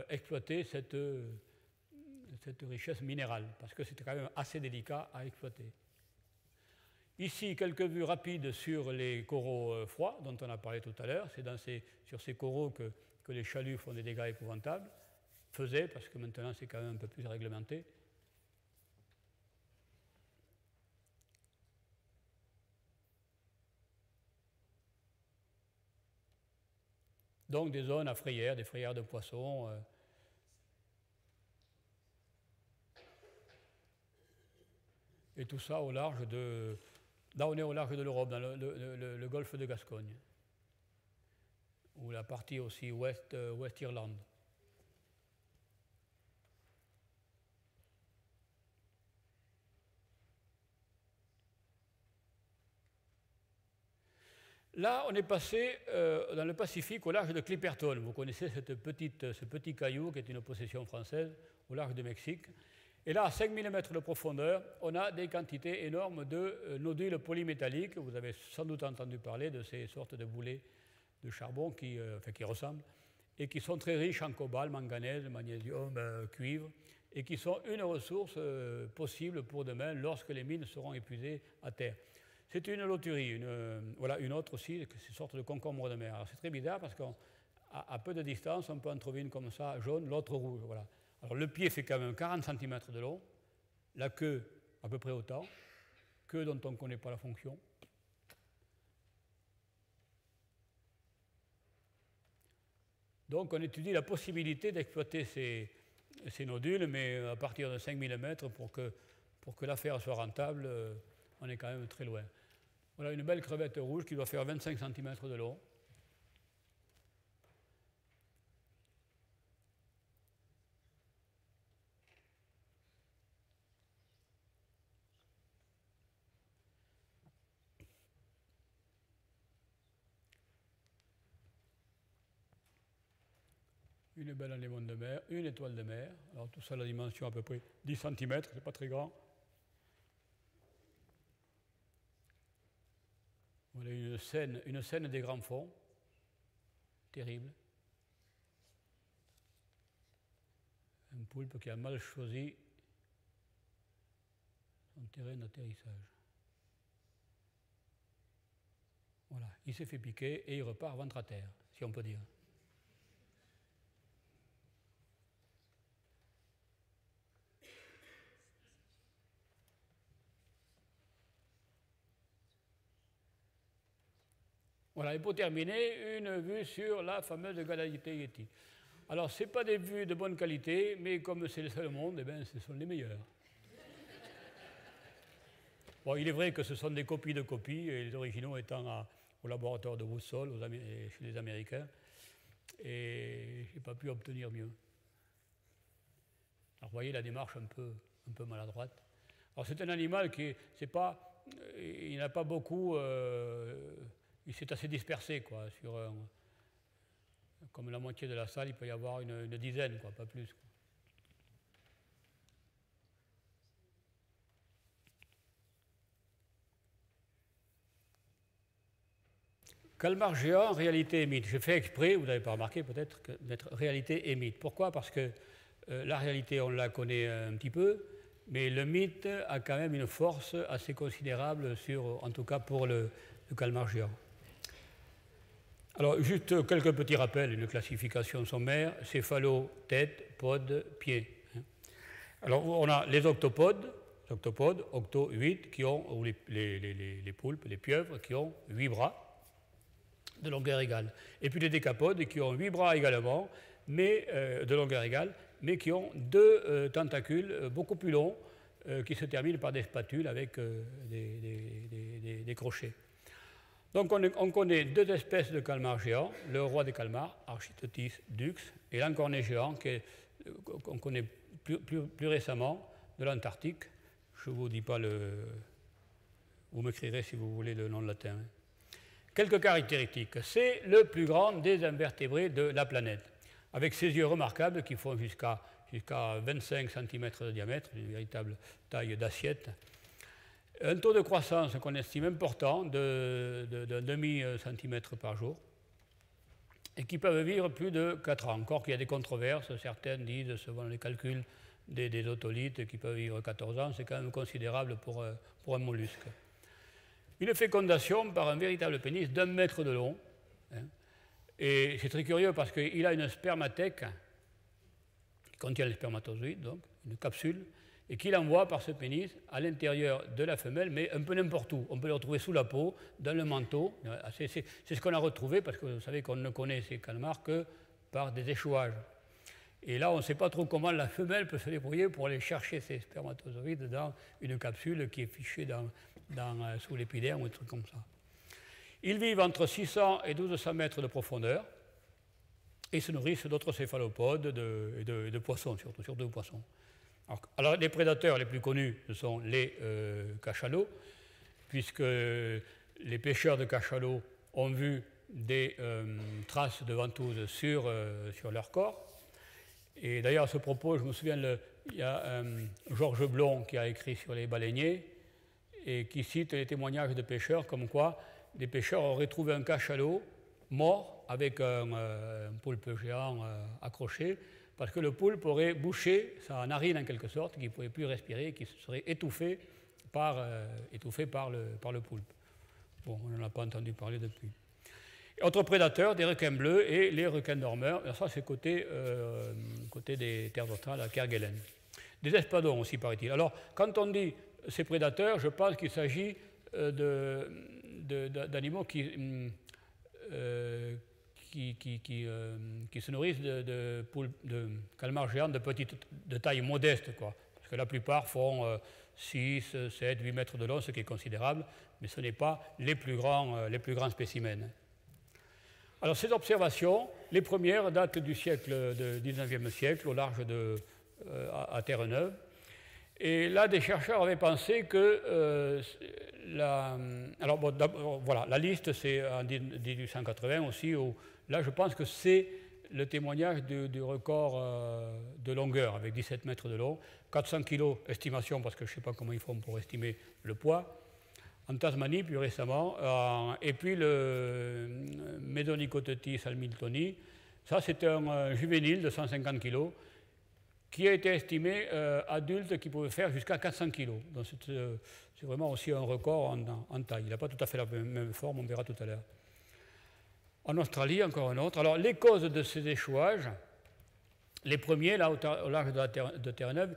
exploiter cette richesse minérale, parce que c'est quand même assez délicat à exploiter. Ici, quelques vues rapides sur les coraux froids, dont on a parlé tout à l'heure. C'est sur ces coraux que les chaluts font des dégâts épouvantables. Faisaient, parce que maintenant c'est quand même un peu plus réglementé. Donc des zones à frayères, des frayères de poissons. Et tout ça au large de... Là, on est au large de l'Europe, dans le golfe de Gascogne, ou la partie aussi West Irlande. Là, on est passé dans le Pacifique au large de Clipperton. Vous connaissez ce petit caillou qui est une possession française au large du Mexique. Et là, à 5000 mètres de profondeur, on a des quantités énormes de nodules polymétalliques. Vous avez sans doute entendu parler de ces sortes de boulets de charbon qui ressemblent et qui sont très riches en cobalt, manganèse, magnésium, cuivre, et qui sont une ressource possible pour demain lorsque les mines seront épuisées à terre. C'est une loterie, voilà une autre aussi, c'est une sorte de concombre de mer. Alors c'est très bizarre parce qu'à peu de distance, on peut en trouver une comme ça, jaune, l'autre rouge. Voilà. Alors le pied fait quand même 40 cm de long, la queue à peu près autant, queue dont on ne connaît pas la fonction. Donc on étudie la possibilité d'exploiter ces nodules, mais à partir de 5000 mètres, pour que l'affaire soit rentable, on est quand même très loin. Voilà une belle crevette rouge qui doit faire 25 cm de long. Une belle anémone de mer, une étoile de mer. Alors tout ça, la dimension à peu près 10 cm, c'est pas très grand. Voilà une scène des grands fonds, terrible. Un poulpe qui a mal choisi son terrain d'atterrissage. Voilà, il s'est fait piquer et il repart ventre à terre, si on peut dire. Voilà, et pour terminer, une vue sur la fameuse galerie Yeti. Alors, ce n'est pas des vues de bonne qualité, mais comme c'est le seul au monde, eh bien, ce sont les meilleures. Bon, il est vrai que ce sont des copies de copies, et les originaux étant au laboratoire de Woodsall, chez les Américains, et je n'ai pas pu obtenir mieux. Alors, vous voyez la démarche un peu maladroite. Alors, c'est un animal il n'a pas beaucoup, il s'est assez dispersé, quoi, comme la moitié de la salle, il peut y avoir une dizaine, quoi, pas plus. Quoi. Calmar géant, réalité et mythe. Je fais exprès, vous n'avez pas remarqué peut-être, d'être réalité et mythe. Pourquoi? Parce que la réalité, on la connaît un petit peu, mais le mythe a quand même une force assez considérable, en tout cas pour le calmar géant. Alors, juste quelques petits rappels, une classification sommaire, céphalo, tête, pod, pied. Alors, on a les octopodes, octo, 8, ou les poulpes, les pieuvres, qui ont 8 bras de longueur égale. Et puis les décapodes, qui ont 8 bras également, mais de longueur égale, mais qui ont 2 tentacules beaucoup plus longs, qui se terminent par des spatules avec des crochets. Donc on connaît 2 espèces de calmars géants, le roi des calmars, Architeuthis dux, et l'encorné géant, qu'on connaît plus récemment, de l'Antarctique. Je ne vous dis pas vous m'écrirez si vous voulez le nom latin. Quelques caractéristiques. C'est le plus grand des invertébrés de la planète, avec ses yeux remarquables qui font jusqu'à 25 cm de diamètre, une véritable taille d'assiette. Un taux de croissance qu'on estime important d'un demi-centimètre par jour et qui peuvent vivre plus de 4 ans. Encore qu'il y a des controverses, certaines disent, selon les calculs des otolithes, qui peuvent vivre 14 ans, c'est quand même considérable pour un mollusque. Une fécondation par un véritable pénis d'1 mètre de long. Hein, et c'est très curieux parce qu'il a une spermathèque qui contient les spermatozoïdes, donc une capsule, et qu'il envoie par ce pénis à l'intérieur de la femelle, mais un peu n'importe où. On peut le retrouver sous la peau, dans le manteau. C'est ce qu'on a retrouvé, parce que vous savez qu'on ne connaît ces calmars que par des échouages. Et là, on ne sait pas trop comment la femelle peut se débrouiller pour aller chercher ces spermatozoïdes dans une capsule qui est fichée sous l'épiderme ou un truc comme ça. Ils vivent entre 600 et 1200 mètres de profondeur et se nourrissent d'autres céphalopodes et de poissons, surtout de poissons. Alors, les prédateurs les plus connus, ce sont les cachalots, puisque les pêcheurs de cachalots ont vu des traces de ventouses sur leur corps. Et d'ailleurs, à ce propos, je me souviens, il y a Georges Blond qui a écrit sur les baleiniers et qui cite les témoignages de pêcheurs comme quoi des pêcheurs auraient trouvé un cachalot mort avec un poulpe géant accroché, parce que le poulpe aurait bouché sa narine en quelque sorte, qu'il ne pouvait plus respirer, qui se serait étouffé par le poulpe. Bon, on n'en a pas entendu parler depuis. Autres prédateurs, des requins bleus et les requins dormeurs. Alors ça, c'est côté des terres australes à Kerguelen. Des espadons aussi, paraît-il. Alors, quand on dit ces prédateurs, je pense qu'il s'agit d'animaux qui se nourrissent de calmars géants de taille modeste, quoi. Parce que la plupart font 6, 7, 8 mètres de long, ce qui est considérable, mais ce n'est pas les plus grands spécimens. Alors ces observations, les premières datent du XIXe siècle, au large à Terre-Neuve. Et là, des chercheurs avaient pensé que la liste, c'est en 1880 aussi, où là, je pense que c'est le témoignage du record de longueur, avec 17 mètres de long, 400 kg estimation, parce que je ne sais pas comment ils font pour estimer le poids, en Tasmanie, plus récemment, et puis le Medonicoteuthis hamiltoni, ça c'est un juvénile de 150 kg, qui a été estimé adulte qui pouvait faire jusqu'à 400 kg. Donc c'est vraiment aussi un record en taille. Il n'a pas tout à fait la même forme, on verra tout à l'heure. En Australie, encore un autre. Alors les causes de ces échouages, les premiers, là au large de Terre-Neuve,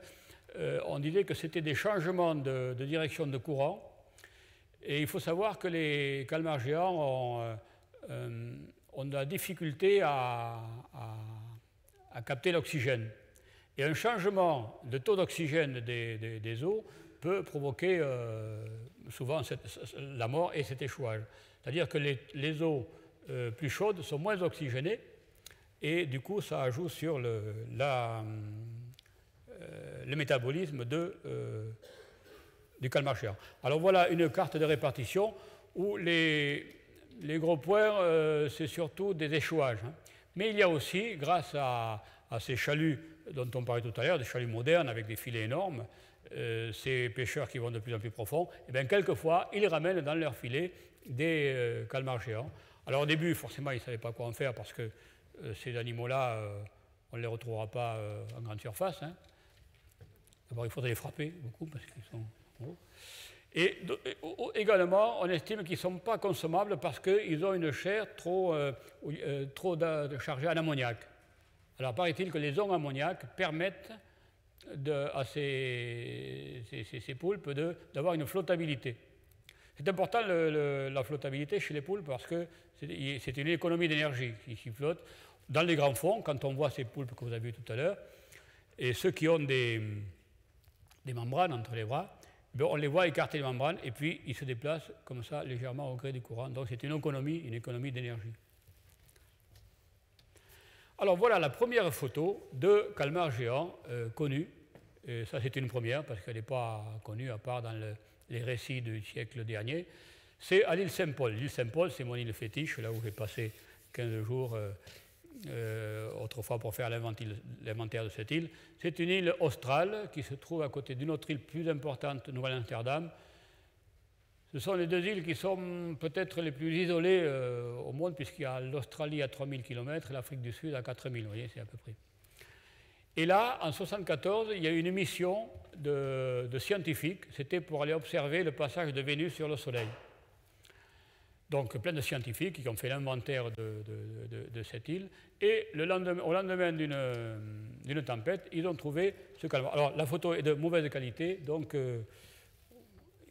on disait que c'était des changements de direction de courant. Et il faut savoir que les calmars géants ont de la difficulté à capter l'oxygène. Et un changement de taux d'oxygène des eaux peut provoquer souvent la mort et cet échouage. C'est-à-dire que les eaux plus chaudes sont moins oxygénées et du coup ça joue sur le métabolisme du calmar géant. Alors voilà une carte de répartition où les gros points, c'est surtout des échouages. Hein. Mais il y a aussi, grâce à ces chaluts dont on parlait tout à l'heure, des chaluts modernes avec des filets énormes, ces pêcheurs qui vont de plus en plus profond, et bien quelquefois, ils ramènent dans leurs filets des calmars géants. Alors au début, forcément, ils ne savaient pas quoi en faire parce que ces animaux-là, on ne les retrouvera pas en grande surface. Hein. D'abord, il faudrait les frapper beaucoup parce qu'ils sont gros. Et également, on estime qu'ils ne sont pas consommables parce qu'ils ont une chair trop chargée en ammoniac. Alors, paraît-il que les ondes ammoniac permettent à ces poulpes d'avoir une flottabilité. C'est important la flottabilité chez les poulpes parce que c'est une économie d'énergie qui flotte. Dans les grands fonds, quand on voit ces poulpes que vous avez vus tout à l'heure, et ceux qui ont des membranes entre les bras, on les voit écarter les membranes et puis ils se déplacent comme ça légèrement au gré du courant. Donc c'est une économie d'énergie. Alors voilà la première photo de calmar géant connue. Et ça c'est une première parce qu'elle n'est pas connue à part dans les récits du siècle dernier. C'est à l'île Saint-Paul. L'île Saint-Paul, c'est mon île fétiche, là où j'ai passé 15 jours autrefois pour faire l'inventaire de cette île. C'est une île australe qui se trouve à côté d'une autre île plus importante, Nouvelle-Amsterdam. Ce sont les deux îles qui sont peut-être les plus isolées au monde, puisqu'il y a l'Australie à 3000 km et l'Afrique du Sud à 4000, vous voyez, c'est à peu près. Et là, en 1974, il y a eu une mission de scientifiques, c'était pour aller observer le passage de Vénus sur le Soleil. Donc plein de scientifiques qui ont fait l'inventaire de cette île, et au lendemain d'une tempête, ils ont trouvé ce calmar. Alors la photo est de mauvaise qualité, donc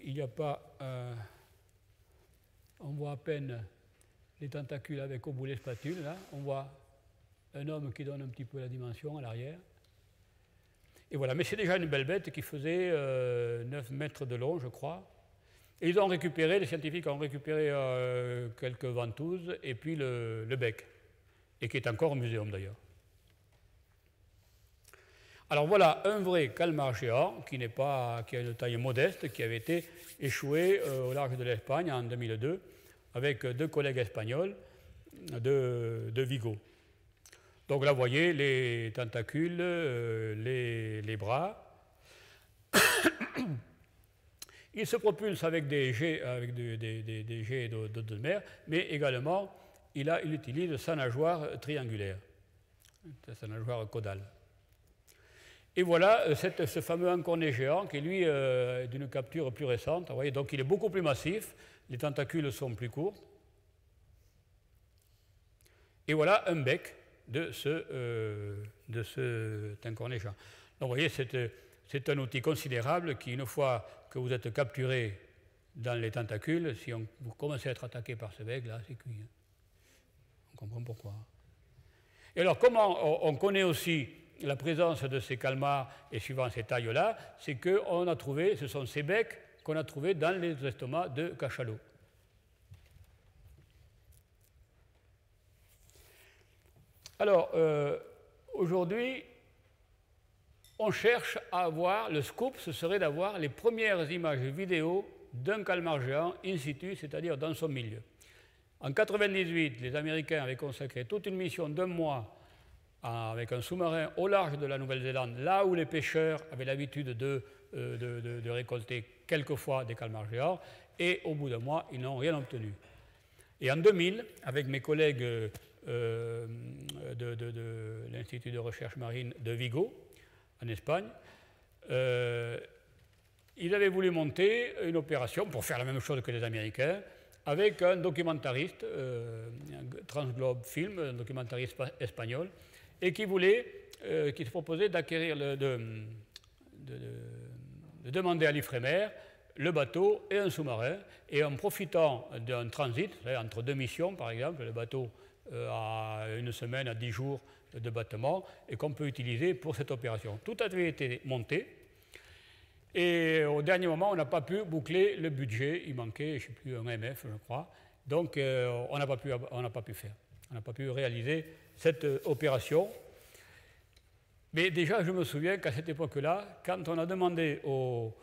il n'y a pas... on voit à peine les tentacules avec au bout les spatules, là. On voit un homme qui donne un petit peu la dimension à l'arrière. Et voilà, mais c'est déjà une belle bête qui faisait 9 mètres de long, je crois. Et ils ont récupéré, les scientifiques ont récupéré quelques ventouses et puis le bec, et qui est encore au muséum d'ailleurs. Alors voilà un vrai calmar géant qui a une taille modeste, qui avait été échoué au large de l'Espagne en 2002 avec 2 collègues espagnols de Vigo. Donc là, vous voyez les tentacules, les bras. Il se propulse avec des jets, d'eau de mer, mais également il utilise sa nageoire triangulaire, sa nageoire caudale. Et voilà ce fameux encorné géant qui, lui, est d'une capture plus récente. Vous voyez, donc il est beaucoup plus massif, les tentacules sont plus courts. Et voilà un bec de cet encorné géant. Donc vous voyez, c'est un outil considérable qui, une fois que vous êtes capturé dans les tentacules, si vous commencez à être attaqué par ce bec, là, c'est cuit. On comprend pourquoi. Et alors, comment on connaît aussi la présence de ces calmars, et suivant ces tailles-là, c'est qu'on a trouvé, ce sont ces becs qu'on a trouvés dans les estomacs de cachalots. Alors, aujourd'hui, on cherche à avoir, le scoop, ce serait d'avoir les premières images vidéo d'un calmar géant in situ, c'est-à-dire dans son milieu. En 1998, les Américains avaient consacré toute une mission d'1 mois avec un sous-marin au large de la Nouvelle-Zélande, là où les pêcheurs avaient l'habitude de récolter quelquefois des calmars géants, et au bout d'1 mois, ils n'ont rien obtenu. Et en 2000, avec mes collègues de l'Institut de recherche marine de Vigo, en Espagne, ils avaient voulu monter une opération pour faire la même chose que les Américains avec un documentariste, Transglobe Film, un documentariste espagnol, et qui se proposait d'acquérir, de demander à l'Ifremer le bateau et un sous-marin, et en profitant d'un transit, entre deux missions par exemple, le bateau a une semaine à 10 jours de battement, et qu'on peut utiliser pour cette opération. Tout avait été monté, et au dernier moment, on n'a pas pu boucler le budget, il manquait, je ne sais plus, un MF, je crois, donc on n'a pas pu faire, on n'a pas pu réaliser cette opération. Mais déjà, je me souviens qu'à cette époque-là, quand on a demandé au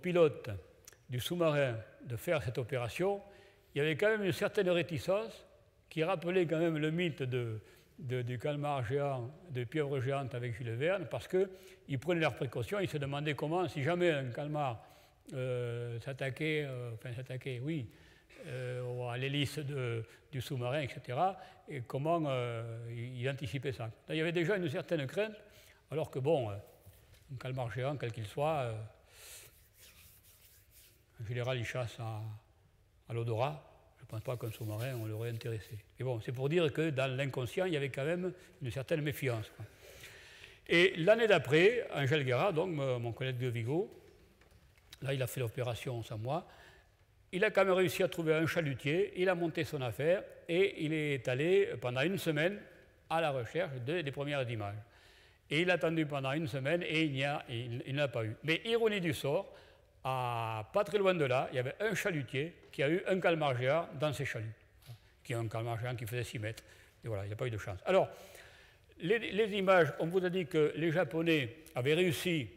pilote du sous-marin de faire cette opération, il y avait quand même une certaine réticence qui rappelait quand même le mythe du calmar géant, de pieuvre géante avec Jules Verne, parce qu'ils prenaient leurs précautions, ils se demandaient comment, si jamais un calmar s'attaquait, à l'hélice du sous-marin, etc., et comment il anticipait ça. Il y avait déjà une certaine crainte, alors que bon, un calmar géant, quel qu'il soit, en général, il chasse à l'odorat. Je ne pense pas qu'un sous-marin, on l'aurait intéressé. Et bon, c'est pour dire que dans l'inconscient, il y avait quand même une certaine méfiance, quoi. Et l'année d'après, Angèle Guérard, donc mon collègue de Vigo, là, il a fait l'opération sans moi, il a quand même réussi à trouver un chalutier, il a monté son affaire et il est allé pendant une semaine à la recherche des premières images. Et il a attendu pendant une semaine et il n'a pas eu. Mais ironie du sort, pas très loin de là, il y avait un chalutier qui a eu un calmar géant dans ses chaluts, qui est un calmar géant qui faisait 6 mètres. Et voilà, il n'a pas eu de chance. Alors, les images, on vous a dit que les Japonais avaient réussi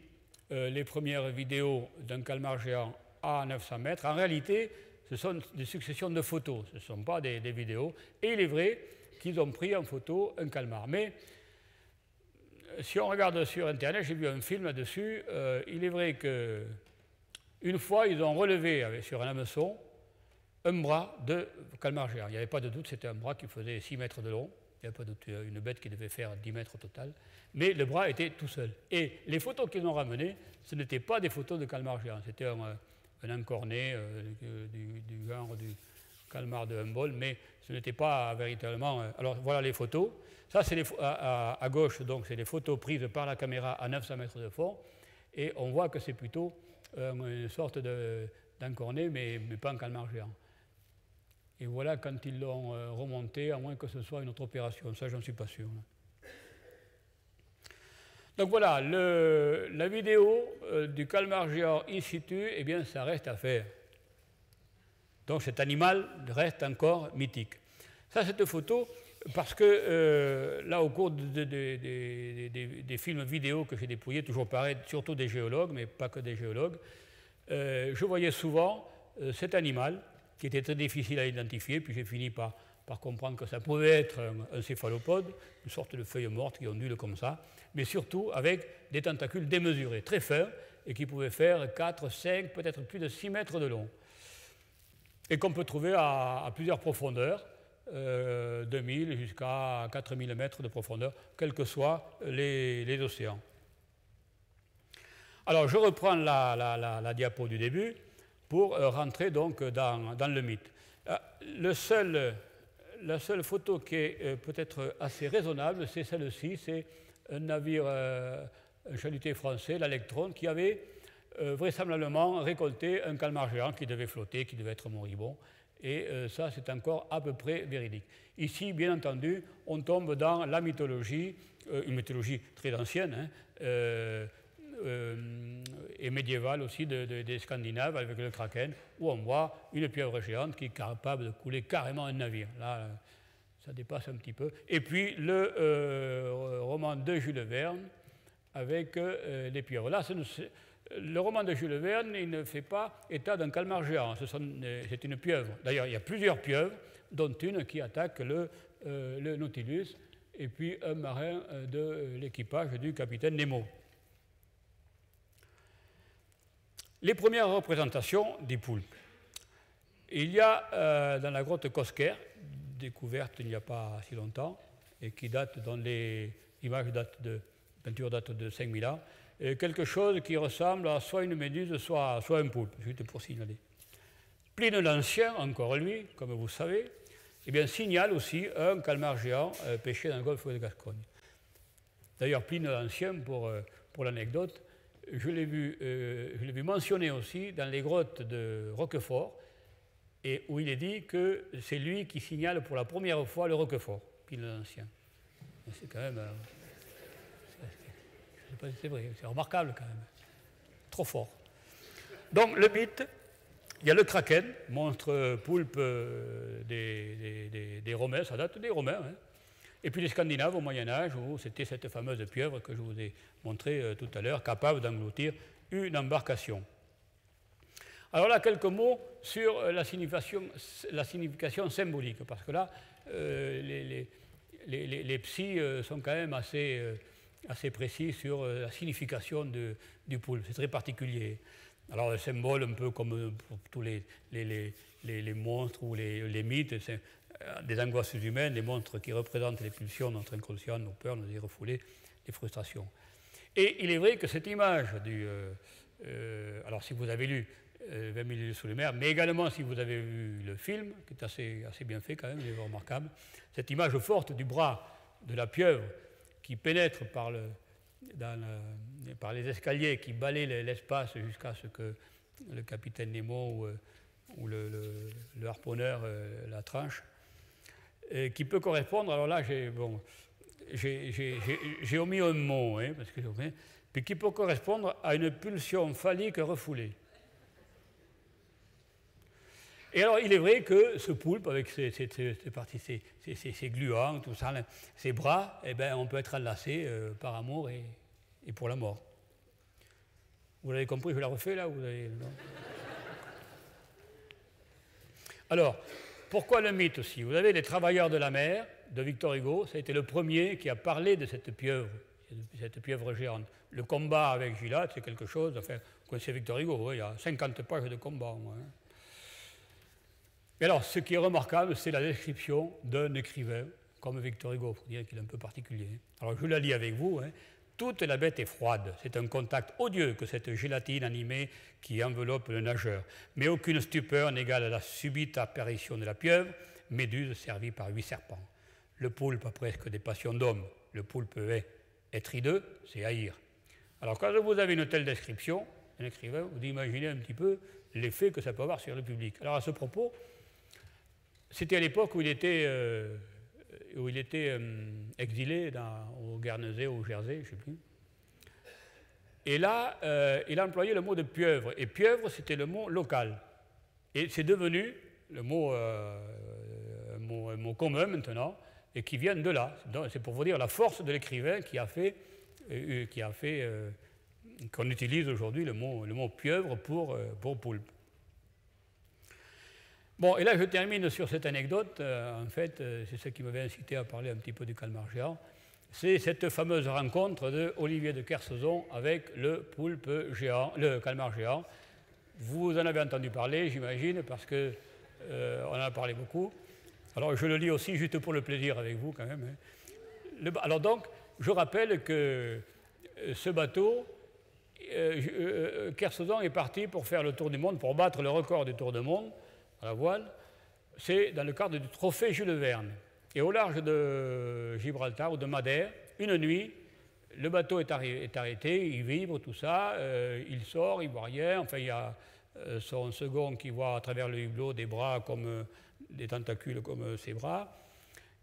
les premières vidéos d'un calmar géant à 900 mètres. En réalité, ce sont des successions de photos, ce ne sont pas des vidéos. Et il est vrai qu'ils ont pris en photo un calmar. Mais si on regarde sur Internet, j'ai vu un film là-dessus, il est vrai qu'une fois, ils ont relevé sur un hameçon un bras de calmar géant. Il n'y avait pas de doute, c'était un bras qui faisait 6 mètres de long. Il n'y avait pas de doute, une bête qui devait faire 10 mètres au total. Mais le bras était tout seul. Et les photos qu'ils ont ramenées, ce n'étaient pas des photos de calmar géant. C'était un encorné du genre du calmar de Humboldt, mais ce n'était pas véritablement... alors voilà les photos. Ça, c'est à gauche, donc c'est les photos prises par la caméra à 900 mètres de fond. Et on voit que c'est plutôt une sorte d'encorné, mais pas un calmar géant. Et voilà quand ils l'ont remonté, à moins que ce soit une autre opération. Ça, j'en suis pas sûr. Donc voilà, la vidéo du calmar géant in situ, eh bien, ça reste à faire. Donc cet animal reste encore mythique. Ça, cette photo, parce que là, au cours des films vidéo que j'ai déployés, toujours pareil, surtout des géologues, mais pas que des géologues, je voyais souvent cet animal qui était très difficile à identifier, puis j'ai fini par comprendre que ça pouvait être un céphalopode, une sorte de feuille morte qui ondule comme ça, mais surtout avec des tentacules démesurés, très fins, et qui pouvaient faire 4, 5, peut-être plus de 6 mètres de long, et qu'on peut trouver à plusieurs profondeurs, 2000 jusqu'à 4000 mètres de profondeur, quels que soient les océans. Alors je reprends la diapo du début pour rentrer donc dans le mythe. La seule photo qui est peut-être assez raisonnable, c'est celle-ci, c'est un navire, un chalutier français, l'Electron, qui avait vraisemblablement récolté un calmar géant qui devait flotter, qui devait être moribond. Et ça, c'est encore à peu près véridique. Ici, bien entendu, on tombe dans la mythologie, une mythologie très ancienne, et médiévale aussi des Scandinaves avec le Kraken, où on voit une pieuvre géante qui est capable de couler carrément un navire. Là, ça dépasse un petit peu. Et puis le roman de Jules Verne avec les pieuvres. Là, le roman de Jules Verne, il ne fait pas état d'un calmar géant, c'est une pieuvre. D'ailleurs, il y a plusieurs pieuvres, dont une qui attaque le Nautilus, et puis un marin de l'équipage du capitaine Nemo. Les premières représentations des poulpes. Il y a dans la grotte Cosquer, découverte il n'y a pas si longtemps, et qui date, dont les images peinture date de 5000 ans, quelque chose qui ressemble à soit une méduse, soit un poulpe, juste pour signaler. Pline l'Ancien, encore lui, comme vous savez, eh bien, signale aussi un calmar géant pêché dans le golfe de Gascogne. D'ailleurs, Pline l'Ancien, pour l'anecdote, je l'ai vu mentionné aussi dans les grottes de Roquefort, et où il est dit que c'est lui qui signale pour la première fois le Roquefort, Pline l'Ancien. C'est quand même... c'est vrai, c'est remarquable quand même. Trop fort. Donc le mythe, il y a le Kraken, monstre poulpe des Romains, ça date des Romains, hein. Et puis les Scandinaves au Moyen-Âge, où c'était cette fameuse pieuvre que je vous ai montrée tout à l'heure, capable d'engloutir une embarcation. Alors là, quelques mots sur la signification symbolique, parce que là, les psys sont quand même assez précis sur la signification du poulpe. C'est très particulier. Alors, le symbole, un peu comme pour tous les monstres ou les mythes, c'est des angoisses humaines, des monstres qui représentent les pulsions, notre inconscient, nos peurs, nos désirs refoulés, les frustrations. Et il est vrai que cette image alors, si vous avez lu 20 000 lieues sous les mers, mais également si vous avez vu le film, qui est assez bien fait quand même, il est remarquable, cette image forte du bras de la pieuvre qui pénètre par les escaliers, qui balaient l'espace jusqu'à ce que le capitaine Nemo ou le harponneur la tranche, qui peut correspondre, alors là j'ai omis un mot, hein, parce que puis qui peut correspondre à une pulsion phallique refoulée. Et alors, il est vrai que ce poulpe, avec ses gluants, tout ça, ses bras, eh ben, on peut être enlacé par amour et pour la mort. Vous l'avez compris, je la refais là, non? Alors, pourquoi le mythe aussi? Vous avez Les Travailleurs de la mer de Victor Hugo, ça a été le premier qui a parlé de cette pieuvre géante. Le combat avec Gilad, c'est quelque chose, enfin, vous connaissez Victor Hugo, il y a 50 pages de combat au moins. Hein. Et alors, ce qui est remarquable, c'est la description d'un écrivain comme Victor Hugo. Il faut dire qu'il est un peu particulier. Alors, je la lis avec vous. Hein. Toute la bête est froide. C'est un contact odieux que cette gélatine animée qui enveloppe le nageur. Mais aucune stupeur n'égale la subite apparition de la pieuvre, méduse servie par 8 serpents. Le poulpe a presque des passions d'homme. Le poulpe être hideux, c'est haïr. Alors, quand vous avez une telle description, un écrivain, vous imaginez un petit peu l'effet que ça peut avoir sur le public. Alors, à ce propos, c'était à l'époque où il était exilé au Guernesey ou au Jersey, je ne sais plus. Et là, il a employé le mot de pieuvre. Et pieuvre, c'était le mot local. Et c'est devenu un mot commun maintenant, et qui vient de là. C'est pour vous dire la force de l'écrivain qui a fait qu'on utilise aujourd'hui le mot pieuvre pour poulpe. Bon, et là je termine sur cette anecdote, en fait, c'est ce qui m'avait incité à parler un petit peu du calmar géant. C'est cette fameuse rencontre de Olivier de Kersauzon avec le poulpe géant, le calmar géant. Vous en avez entendu parler, j'imagine, parce qu'on en a parlé beaucoup. Alors je le lis aussi juste pour le plaisir avec vous quand même. Hein. Alors donc, je rappelle que ce bateau, Kersauzon est parti pour faire le tour du monde, pour battre le record du tour du monde à la voile. C'est dans le cadre du trophée Jules Verne. Et au large de Gibraltar ou de Madère, une nuit, le bateau est arrêté, il vibre, tout ça, il sort, il ne voit rien. Enfin, il y a son second qui voit à travers le hublot des bras comme des tentacules comme ses bras.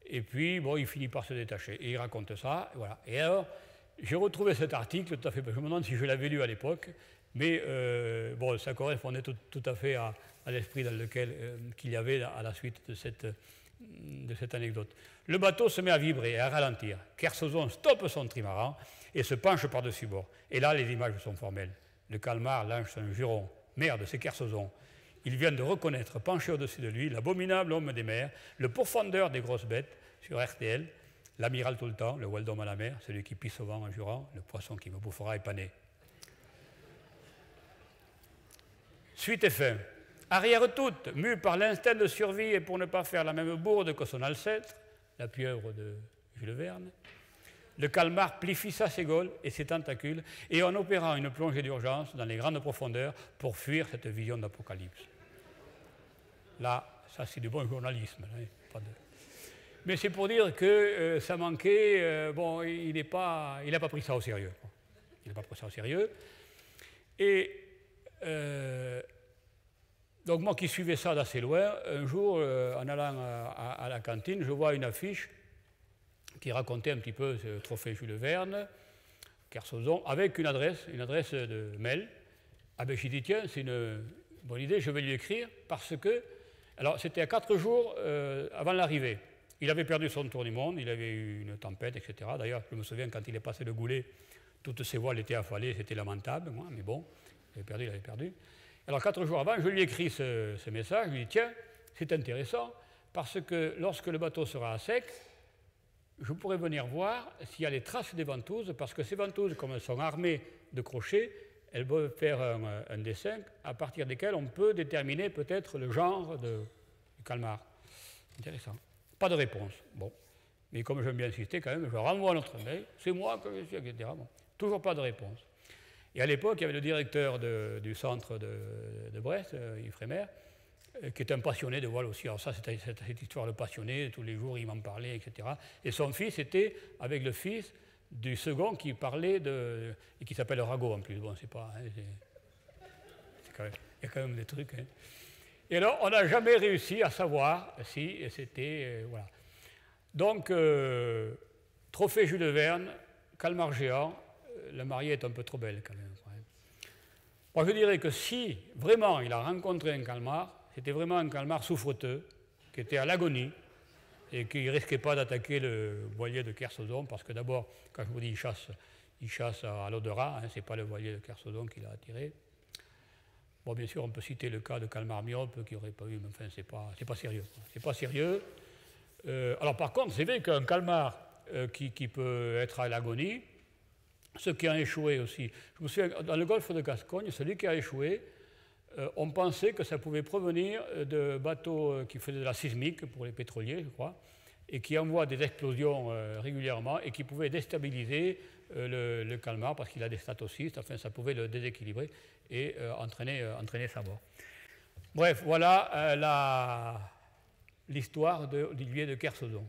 Et puis, bon, il finit par se détacher. Et il raconte ça, et voilà. Et alors, j'ai retrouvé cet article tout à fait. Je me demande si je l'avais lu à l'époque, mais bon, ça correspondait tout à fait à l'esprit dans lequel qu'il y avait à la suite de cette anecdote. Le bateau se met à vibrer et à ralentir. Kersauzon stoppe son trimaran et se penche par-dessus bord. Et là, les images sont formelles. Le calmar lance un juron. Merde, c'est Kersauzon. Il vient de reconnaître, penché au-dessus de lui, l'abominable homme des mers, le pourfendeur des grosses bêtes sur RTL, l'amiral tout le temps, le Weldon à la mer, celui qui pisse au vent en jurant, le poisson qui me bouffera est pané. Suite et fin. Arrière toute, mue par l'instinct de survie et pour ne pas faire la même bourde que son ancêtre, la pieuvre de Jules Verne, le calmar plie ses gaules et ses tentacules et en opérant une plongée d'urgence dans les grandes profondeurs pour fuir cette vision d'apocalypse. Là, ça c'est du bon journalisme. Hein, mais c'est pour dire que ça manquait, bon, il n'a pas pris ça au sérieux. Il n'a pas pris ça au sérieux. Et donc moi qui suivais ça d'assez loin, un jour, en allant à la cantine, je vois une affiche qui racontait un petit peu ce trophée Jules Verne, Kersozon, avec une adresse de mail. Ah ben j'ai dit, tiens, c'est une bonne idée, je vais lui écrire, parce que, alors c'était à 4 jours avant l'arrivée. Il avait perdu son tour du monde, il avait eu une tempête, etc. D'ailleurs, je me souviens, quand il est passé le Goulet, toutes ses voiles étaient affalées, c'était lamentable, moi, mais bon, il avait perdu. Alors 4 jours avant, je lui écris ce message, je lui dis, tiens, c'est intéressant, parce que lorsque le bateau sera à sec, je pourrais venir voir s'il y a les traces des ventouses, parce que ces ventouses, comme elles sont armées de crochets, elles peuvent faire un dessin à partir desquels on peut déterminer peut-être le genre du calmar. Intéressant. Pas de réponse. Bon. Mais comme j'aime bien insister quand même, je renvoie notre mail, c'est moi que je suis, etc. Bon. Toujours pas de réponse. Et à l'époque, il y avait le directeur du centre de Brest, Yves Frémère, qui était un passionné de voile aussi. Alors ça, c'était cette histoire de passionné, tous les jours il m'en parlait, etc. Et son fils était avec le fils du second qui parlait et qui s'appelle Rago en plus. Bon, c'est pas... Hein, il y a quand même des trucs. Hein. Et alors, on n'a jamais réussi à savoir si c'était... voilà. Donc, trophée Jules Verne, calmar géant, la mariée est un peu trop belle quand même. Moi, je dirais que si vraiment il a rencontré un calmar, c'était vraiment un calmar souffreteux, qui était à l'agonie, et qui ne risquait pas d'attaquer le voilier de Kersozon, parce que d'abord, quand je vous dis il chasse à l'odorat, hein, ce n'est pas le voilier de Kersozon qui l'a attiré. Bon, bien sûr, on peut citer le cas de calmar myope qui n'aurait pas eu, mais enfin, c'est pas sérieux. C'est pas sérieux. Alors, par contre, c'est vrai qu'un calmar qui peut être à l'agonie, ceux qui ont échoué aussi. Je me souviens, dans le golfe de Gascogne, celui qui a échoué, on pensait que ça pouvait provenir de bateaux qui faisaient de la sismique pour les pétroliers, je crois, et qui envoient des explosions régulièrement et qui pouvaient déstabiliser le calmar parce qu'il a des statocystes, enfin ça pouvait le déséquilibrer et entraîner sa mort. Bref, voilà l'histoire du lieu de Kersozon.